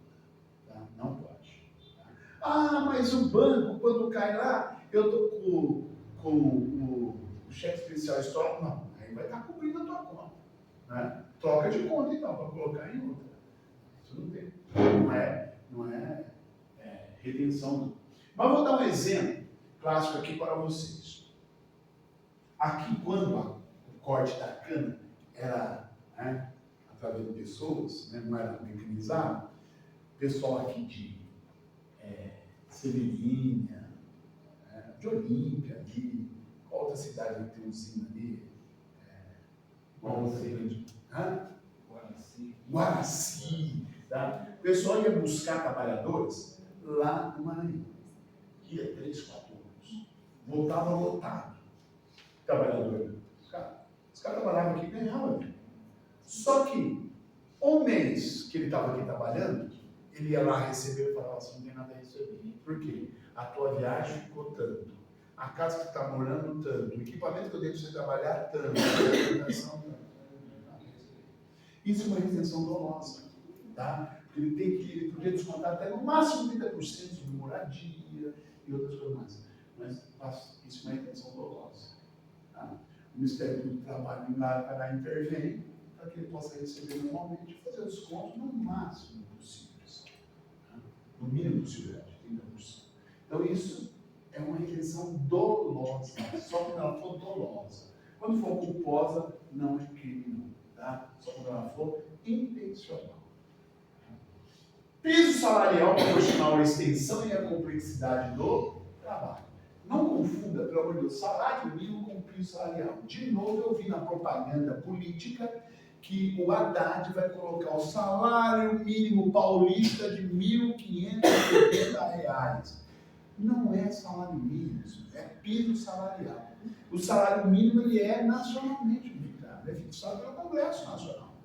Tá? Não pode. Tá? Ah, mas o banco, quando cai lá, eu estou com o cheque especial histórico, não. Aí vai estar cobrindo a tua conta. Né? Troca de conta então, para colocar em outra. Isso não tem. Não é retenção. Não. Mas vou dar um exemplo clássico aqui para vocês. Aqui, quando o corte da cana era através de pessoas, né, não era mecanizado, o pessoal aqui de Severinha, de Olímpia, ali, qual outra cidade que tem usina ali? Guaraci. Tá? O pessoal ia buscar trabalhadores lá no Maranhão. Ia 3, 4 anos. Voltava lotado. Trabalhador. Os caras trabalhavam aqui e ganhavam. Só que, um mês que ele estava aqui trabalhando, ele ia lá receber e falava assim, não tem nada a receber. Por quê? A tua viagem ficou tanto. A casa que tu está morando, tanto. O equipamento que eu dei para você trabalhar, tanto. Isso é uma retenção dolosa. Tá? Ele podia descontar até no máximo 30% de moradia e outras coisas mais. Mas isso é uma retenção dolosa. Tá? O Ministério do Trabalho lá intervém para que ele possa receber normalmente e fazer os descontos no máximo possível. Tá? No mínimo possível, 30%. Então isso é uma retenção dolosa, só quando ela for dolosa. Quando for culposa, não é crime, não. Tá? Só quando ela for intencional. Piso salarial proporcional à extensão e à complexidade do trabalho. Não confunda, pelo amor de Deus, salário mínimo com piso salarial. De novo, eu vi na propaganda política que o Haddad vai colocar o salário mínimo paulista de R$ 1.580. Não é salário mínimo, é piso salarial. O salário mínimo ele é nacionalmente unificado, é fixado pelo Congresso Nacional.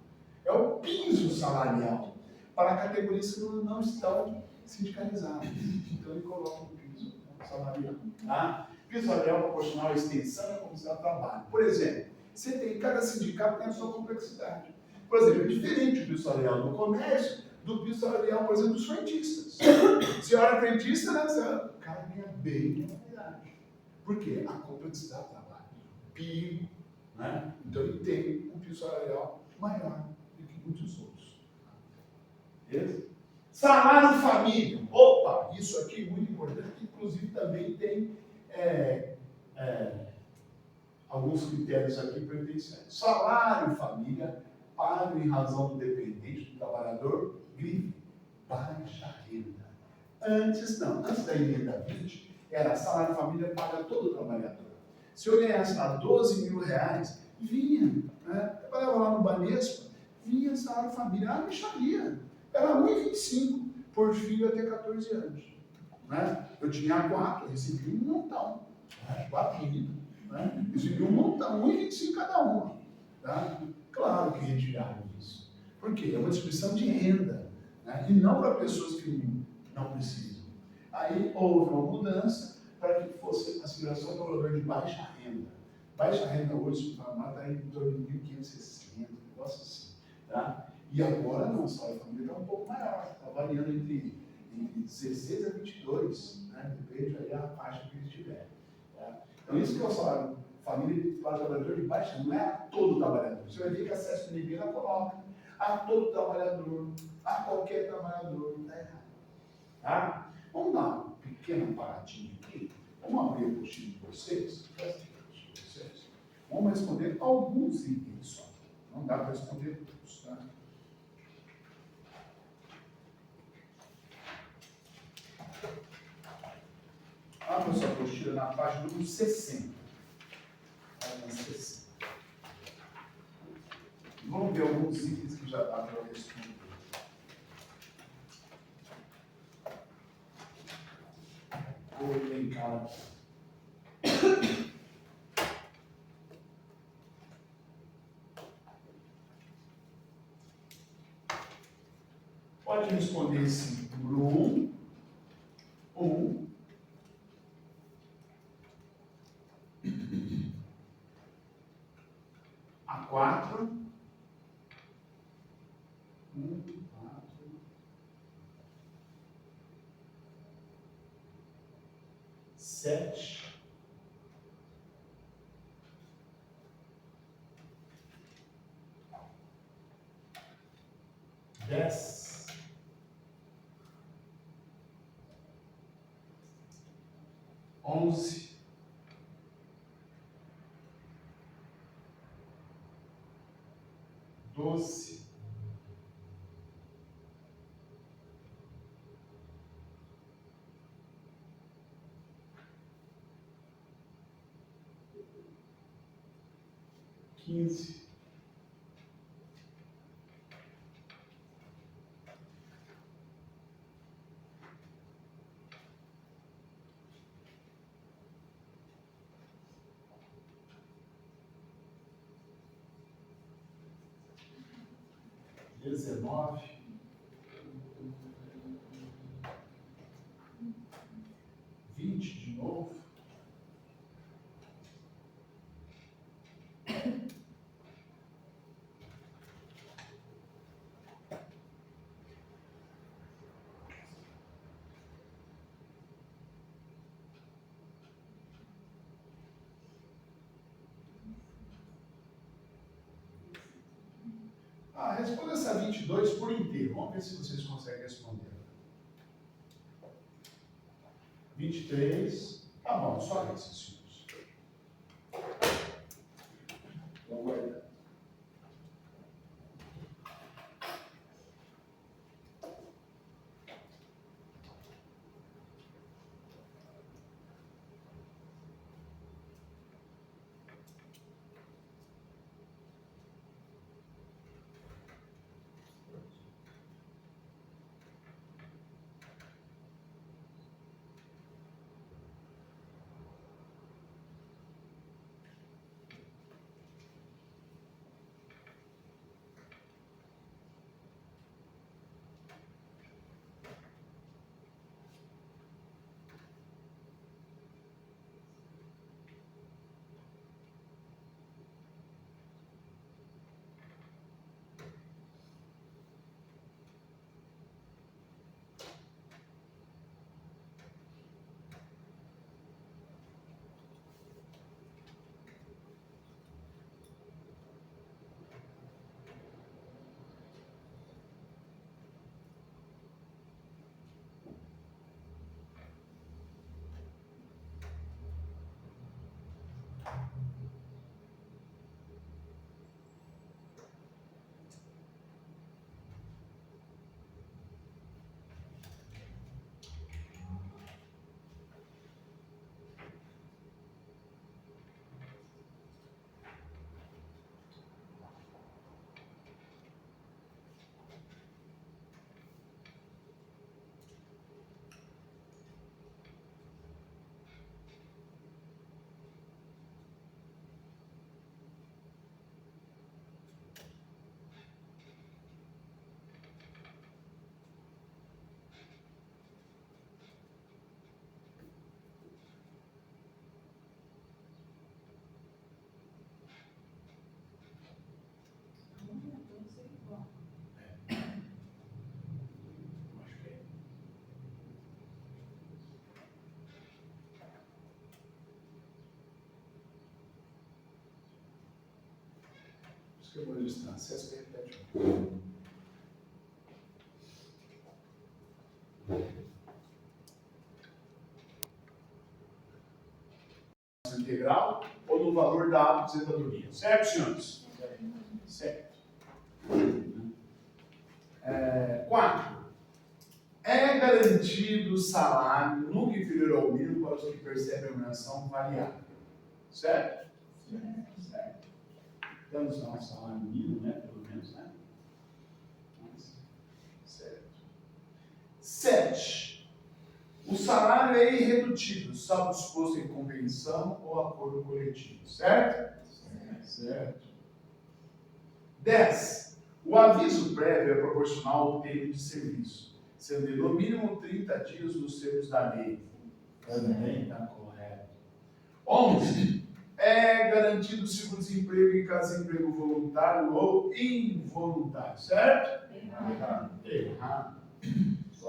É o piso salarial para categorias que não estão sindicalizadas. Então ele coloca o piso salarial. Tá? piso salarial proporcional à extensão e à comissão de trabalho. Por exemplo, você tem, cada sindicato tem a sua complexidade. Por exemplo, é diferente o piso salarial do comércio do piso salarial, por exemplo, dos frentistas. Senhora frentista, né? O cara ganha bem na verdade. Por quê? A complexidade do trabalho. PIB, né? Então ele tem um piso salarial maior do que muitos outros. Beleza? Salário família. Opa, isso aqui é muito importante, que inclusive também tem alguns critérios aqui pertencentes. Salário família, pago em razão do dependente, do trabalhador, livre, baixa renda. Antes não, antes da emenda 20, era salário família paga todo trabalhador. Se eu ganhasse lá 12 mil reais, vinha, né? Trabalhava lá no Banespa, vinha salário família, era mixaria. Era 1,25 por filho até 14 anos. Né? Eu tinha 4, recebi um montão. Né? 4 meninos. Né? Recebi um montão, 1,25 cada uma. Tá? Claro que retiraram isso. Por quê? É uma distribuição de renda. Né? E não para pessoas que não precisam. Aí houve uma mudança para que fosse a seguração do trabalhador de baixa renda. Baixa renda hoje, o formato está em torno de 1.560, um negócio assim. Tá? E agora não, o salário família está um pouco maior, está variando entre 16 a 22, né? Depende aí da faixa que eles tiverem. Tá? Então isso que é o salário família para o trabalhador de baixa, não é a todo trabalhador. Você vai ver que a CSNB ela coloca a todo trabalhador, a qualquer trabalhador, está errado. Tá? Vamos dar uma pequena paradinha aqui, vamos abrir a apostila de vocês, vamos responder alguns itens só, não dá para responder todos, tá? Abra sua apostila na página número 60. Página 60. Vamos ver alguns itens que já dá para responder. Vou elencar aqui. Pode responder esse número 1. 1. A 4. 1, 4. 7. 10. 11. 12. 15. 19. 20 de novo. 22. Responda essa 22 por inteiro. Vamos ver se vocês conseguem responder. 23. Tá bom, só esses filhos. Vamos guardar. Isso que eu vou registrar. Acesso repete. Integral ou no valor da aposentadoria. Certo, senhores? Certo. 4. É garantido salário nunca inferior ao mínimo para os que percebem a remuneração variável. Certo? Certo. Temos um salário mínimo, né? Pelo menos, né? Certo. 7. O salário é irredutível, salvo disposto em convenção ou acordo coletivo. Certo? Certo. 10. O aviso prévio é proporcional ao tempo de serviço, sendo ele no mínimo 30 dias nos termos da lei. Também está correto. 11. É garantido o seguro-desemprego em caso de emprego voluntário ou involuntário. Certo? Errado. Errado.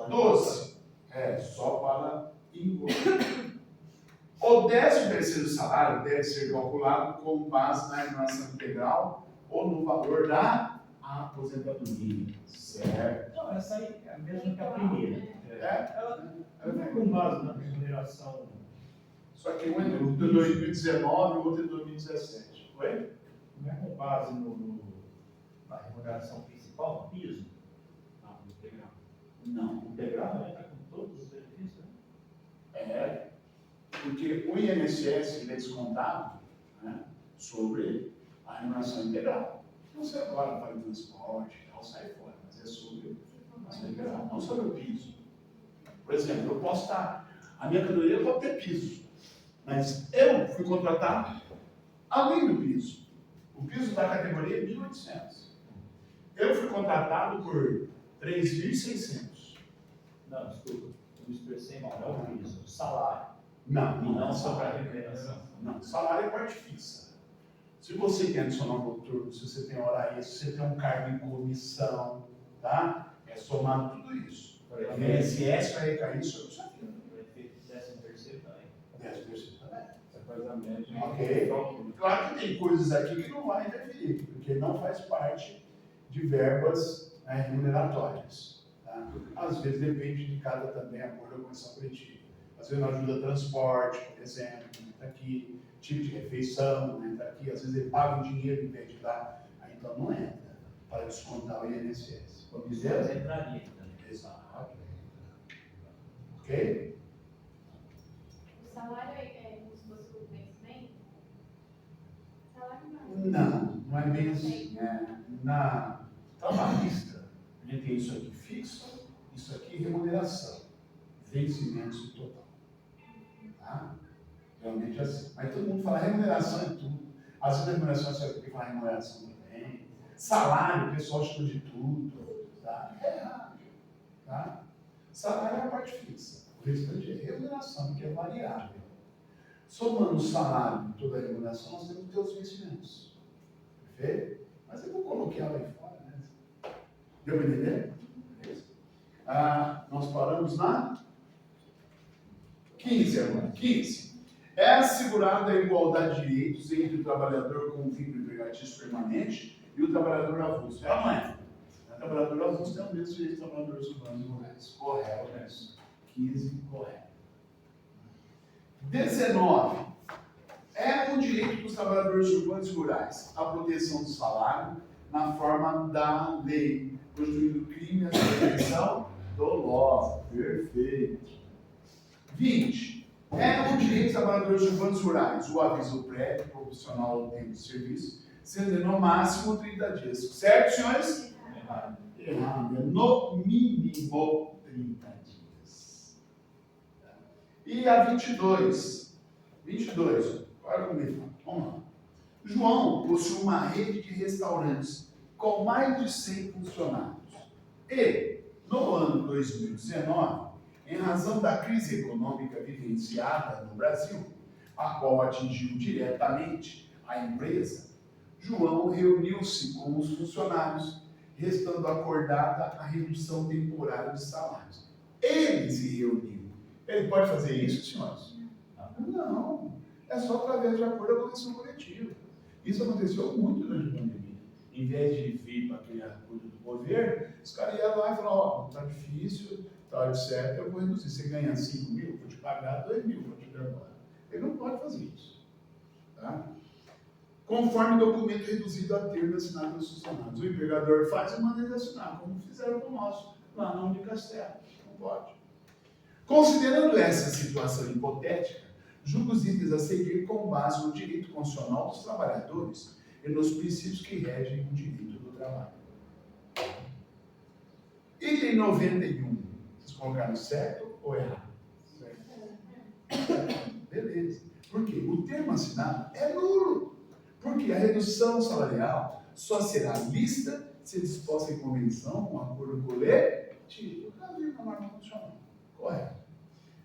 12. Só para involuntário. O 13º salário deve ser calculado com base na remuneração integral ou no valor da aposentadoria. Certo? Não, essa aí é a mesma que a primeira. Ela Não é com base na remuneração. Só que um é de 2019 e o outro é de 2017. Oi? Não é com base na remuneração principal, no piso? Não, no integral. Não. O integral entra com todos os benefícios, né? Porque o INSS ele é descontado, né, sobre a remuneração integral. Então, você agora faz transporte, tal, sai fora, mas é sobre a remuneração integral, não sobre o piso. Por exemplo, eu posso estar, a minha categoria pode ter piso, mas eu fui contratado além do piso. O piso da categoria é 1.800. Eu fui contratado por 3.600. Não, desculpa. Eu me expressei mal. Não é o piso, o salário. Não sobre a remuneração. Não, salário é parte fixa. Se você tem adicional noturno, se você tem hora extra, se você tem um cargo em comissão, tá? É somado tudo isso. A INSS vai recair sobre isso aqui. Para efeito de 13º também. 10% também. Você faz a média. Ok. Claro que tem coisas aqui que não vai interferir, porque não faz parte de verbas, né, remuneratórias. Tá? Às vezes depende de cada também acordo com a convenção coletiva. Às vezes não ajuda transporte, por exemplo, entra aqui, tipo de refeição, entra aqui, às vezes ele paga um dinheiro em vez de dar, aí então não entra, para descontar o INSS. Quando quiser, entraria também. Exato. Ok? O salário é como se fosse o vencimento? Salário Não é bem assim. Na trabalhista, a gente tem isso aqui fixo, isso aqui remuneração, vencimentos total. Tá? Realmente é assim. Mas todo mundo fala remuneração é tudo. Às vezes a remuneração é só porque fala remuneração também. Salário, o pessoal chama de tudo. Tá? É errado. Tá? Salário é a parte fixa. O restante é remuneração, que é variável. Somando o salário e toda a remuneração, nós temos que ter os vencimentos. Perfeito? Mas eu não coloquei ela aí fora, né? Deu para entender? Beleza? Nós paramos na 15 agora. 15. É assegurada a igualdade de direitos entre o trabalhador com vínculo empregatício permanente e o trabalhador avulso. É a mãe. O trabalhador avulso tem o mesmo direito dos trabalhadores urbanos e rurais. Correto, né? 15, correto. 19. É um direito dos trabalhadores urbanos e rurais a proteção do salário na forma da lei, constituindo crime a suspensão dolosa. Perfeito. 20. É um direito dos trabalhadores urbanos e rurais o aviso prévio proporcional ao tempo de serviço, sendo no máximo 30 dias. Certo, senhores? Errado. Errado. É no mínimo 30 dias. E a 22. 22. Olha comigo. Vamos lá. João possui uma rede de restaurantes com mais de 100 funcionários. E, no ano 2019, em razão da crise econômica vivenciada no Brasil, a qual atingiu diretamente a empresa, João reuniu-se com os funcionários, restando acordada a redução temporária de salários. Ele se reuniu. Ele pode fazer isso, senhores? Não. É só através de acordo com a convenção coletiva. Isso aconteceu muito durante a pandemia. Em vez de vir para aquela coisa do governo, os caras iam lá e falavam, ó, tá difícil, tá certo, eu vou reduzir. Você ganha 5 mil, eu vou te pagar 2 mil, vou te dar agora. Ele não pode fazer isso. Tá? Conforme documento reduzido a termo assinado pelos funcionários. O empregador faz e manda eles assinar, como fizeram com o nosso, lá na Unicastelo. Não pode. Considerando essa situação hipotética, julgo os itens a seguir com base no direito constitucional dos trabalhadores e nos princípios que regem o direito do trabalho. Item 91. Vocês colocaram certo ou errado? Certo. Beleza. Por quê? O termo assinado é nulo. Porque a redução salarial só será vista se disposta em convenção com acordo coletivo. Caso de uma norma constitucional. Correto.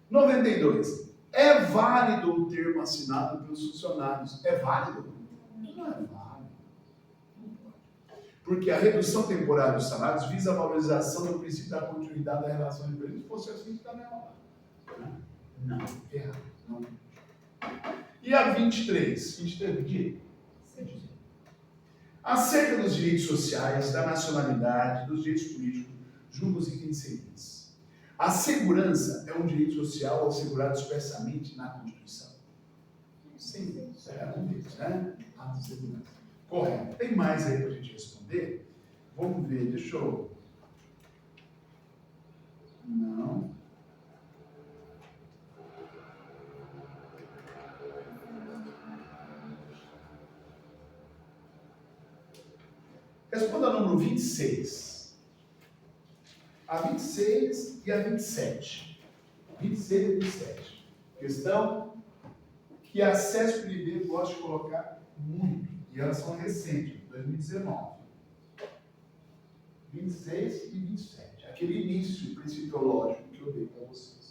92. É válido o termo assinado pelos funcionários? É válido? Não é válido. Porque a redução temporária dos salários visa a valorização do princípio da continuidade da relação de emprego. Se fosse assim, também não. Não, errado. Não. E a 23? 23 de? Acerca dos direitos sociais, da nacionalidade, dos direitos políticos, julgo os itens seguintes. A segurança é um direito social assegurado expressamente na Constituição. Sim, isso é um deles, né? A segurança. Correto. Tem mais aí para a gente responder? Vamos ver, deixa eu... Não. Responda o número 26. A 26 e a 27. 26 e 27. Questão que a CESP-LB gosta de colocar muito. E elas são recentes, 2019. 26 e 27. Aquele início principiológico que eu dei para vocês.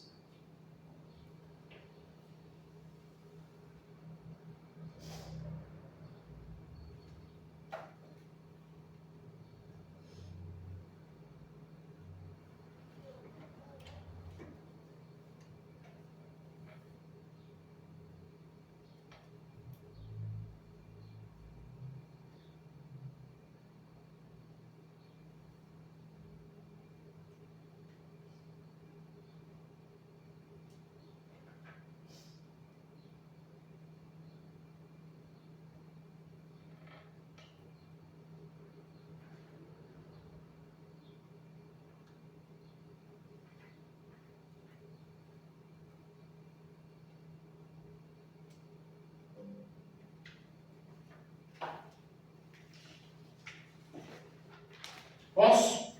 Posso?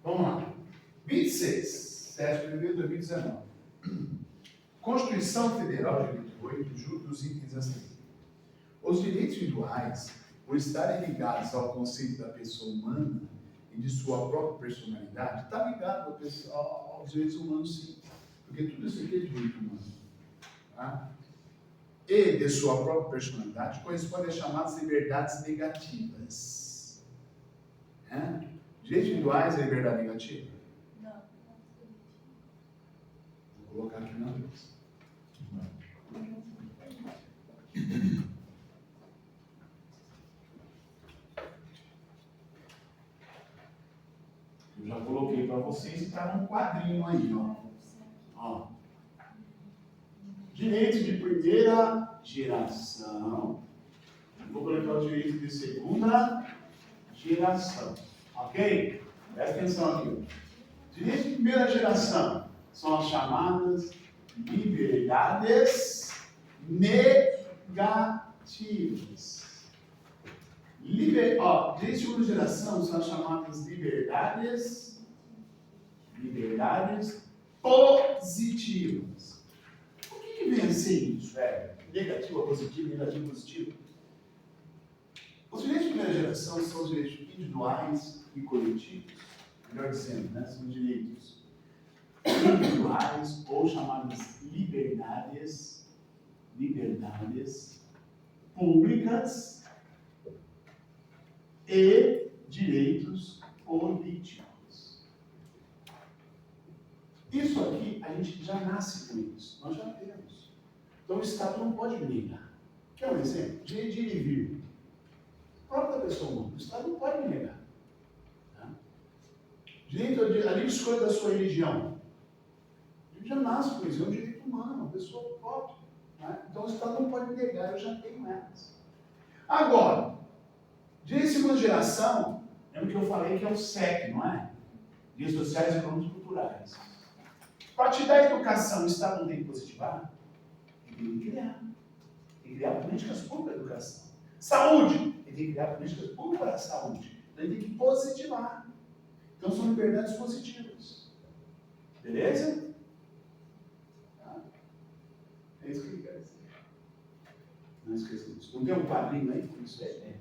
Vamos lá. 26, CESP-LB 2019. Constituição Federal de 88, julgo dos itens a seguir. Os direitos individuais, por estarem ligados ao conceito da pessoa humana e de sua própria personalidade, está ligado aos direitos humanos, sim. Porque tudo isso aqui é direito humano. Tá? E de sua própria personalidade corresponde às chamadas liberdades negativas. Direitos individuais é liberdade negativa? Não. Vou colocar aqui na lista. Eu já coloquei para vocês e está num quadrinho aí, ó. Direitos de primeira geração. Vou colocar os direitos de segunda geração. Ok? Presta atenção aqui. Direitos de primeira geração são as chamadas liberdades negativas. Direitos de segunda geração são as chamadas liberdades positivas. O que vem a ser isso, velho? Negativo, positivo, negativo, positivo. Os direitos de primeira geração são os direitos individuais e coletivos, melhor dizendo, né? São direitos individuais ou chamadas liberdades públicas e direitos políticos. Isso aqui, a gente já nasce com isso, nós já temos. Então o Estado não pode negar. Quer um exemplo? Direito de ir e vir. próprio da pessoa humana. O Estado não pode negar. Tá? Direito à livre escolha da sua religião. A gente já nasce com isso, é um direito humano, a pessoa pode. Né? Então o Estado não pode negar, eu já tenho elas. Agora, direito de segunda geração, é o que eu falei que é o SEC, não é? Direitos sociais, econômicos e culturais. Para te dar educação, o Estado não tem que positivar? Ele tem que criar. Tem que criar políticas públicas de educação. Saúde, ele tem que criar políticas públicas para a saúde. Então ele tem que positivar. Então são liberdades positivas. Beleza? Tá? É isso que ele quer dizer. Não esqueça disso. Não tem um quadrinho aí com isso aí?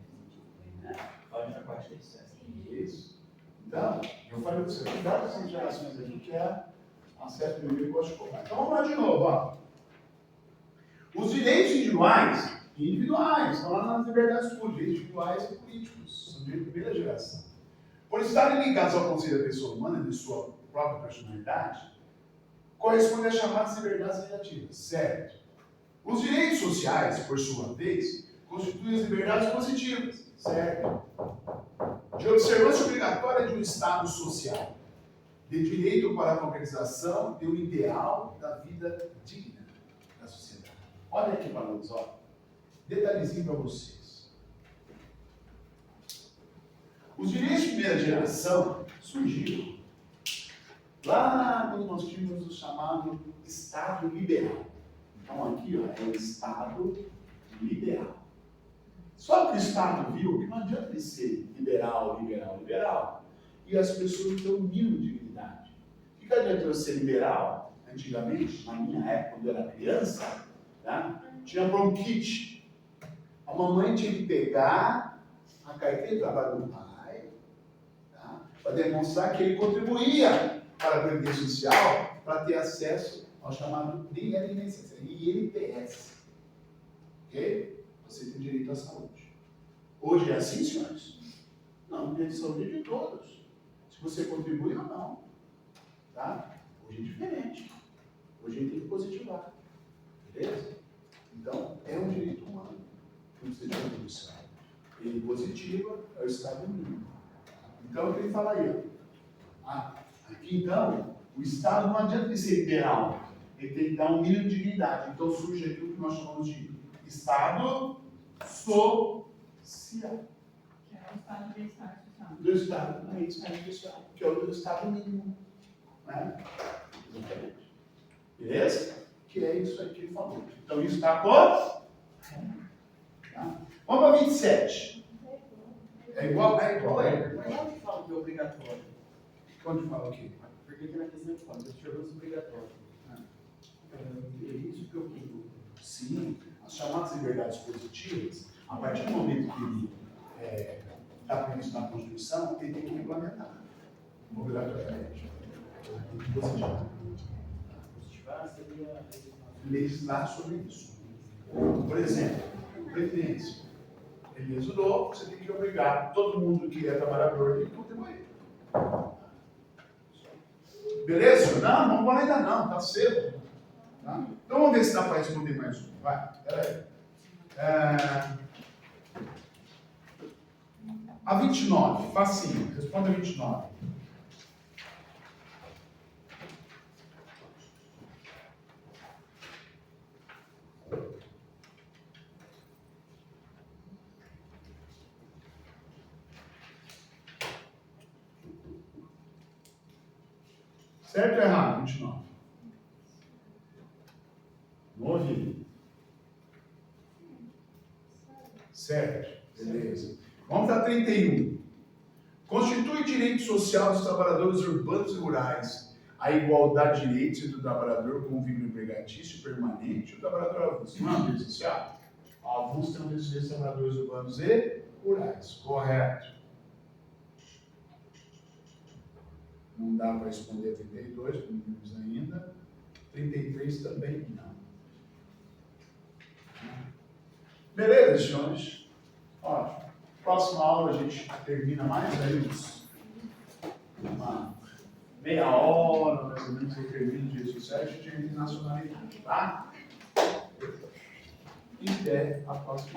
Olha na parte desse certo. Isso. Então, eu falei para você, cuidado com essas gerações aqui, que é acesso primeiro e gosto de cobrar. Então vamos lá de novo, ó. Os direitos individuais, estão lá nas liberdades públicas, direitos individuais e políticos, são direitos de primeira geração. Por estarem ligados ao conceito da pessoa humana e de sua própria personalidade, correspondem às chamadas liberdades negativas, certo? Os direitos sociais, por sua vez, constituem as liberdades positivas, certo? De observância obrigatória de um Estado social, de direito para a concretização de um ideal da vida digna da sociedade. Olha aqui para nós, ó. Detalhezinho para vocês. Os direitos de primeira geração surgiram lá quando nós tínhamos o chamado Estado liberal. Então aqui, ó, é o Estado liberal. Só que o Estado viu que não adianta ele ser liberal, e as pessoas não têm o mínimo de dignidade. O que adianta eu ser liberal? Antigamente, na minha época, quando eu era criança, tá? Tinha bronquite. A mamãe tinha que pegar a carteira de trabalho do pai, tá? Para demonstrar que ele contribuía para a Previdência Social, para ter acesso ao chamado INSS. Ok? Você tem direito à saúde. Hoje é assim, senhores? Não, o direito à saúde é de todos. Se você contribui ou não. Tá? Hoje é diferente. Hoje a gente tem que positivar. Beleza? Então, é um direito humano. Não precisa de contribuição. Ele positiva, é o Estado mínimo. Então, o que ele fala aí? Aqui, então, o Estado não adianta ele ser liberal. Ele tem que dar um mínimo de dignidade. Então, surge aqui o que nós chamamos de Estado social. Que é o Estado de bem-estar social. Do Estado de bem-estar social, que é o do Estado mínimo. Né? Exatamente. Beleza? Que é isso aí que ele falou. Então, isso está por? Tá? Vamos para 27. É igual? É igual. Onde fala que é obrigatório? Onde fala o quê? Porque aqui na questão de fala, observância obrigatória. É isso que eu quero. Sim, as chamadas liberdades positivas, a partir do momento que ele está previsto na Constituição, ele tem que regulamentar. Obrigatoriamente. Tem que positivar. Positivar seria Legislar sobre isso. Por exemplo, previdência. Ele legislou, você tem que obrigar todo mundo que é trabalhador a contribuir. Beleza? Não, não vai ainda não, está cedo. Tá? Então vamos ver se dá para responder mais um. Vai, peraí. A 29, facinho, responda a 29. Certo ou errado? 29. Não ouvi. Certo. Beleza. Vamos para 31. Constitui direito social dos trabalhadores urbanos e rurais a igualdade de direitos entre o trabalhador com vínculo empregatício permanente e o trabalhador avulso. Não é um direito social? O avulso tem um direito dos trabalhadores urbanos e rurais. Correto. Não dá para responder a 32, como vimos ainda. 33 também não. Beleza, senhores? Ótimo. Próxima aula a gente termina mais aí uma meia hora, mais ou menos, eu termino de redes sociais e a gente termina nacionalidade, tá? E até a próxima.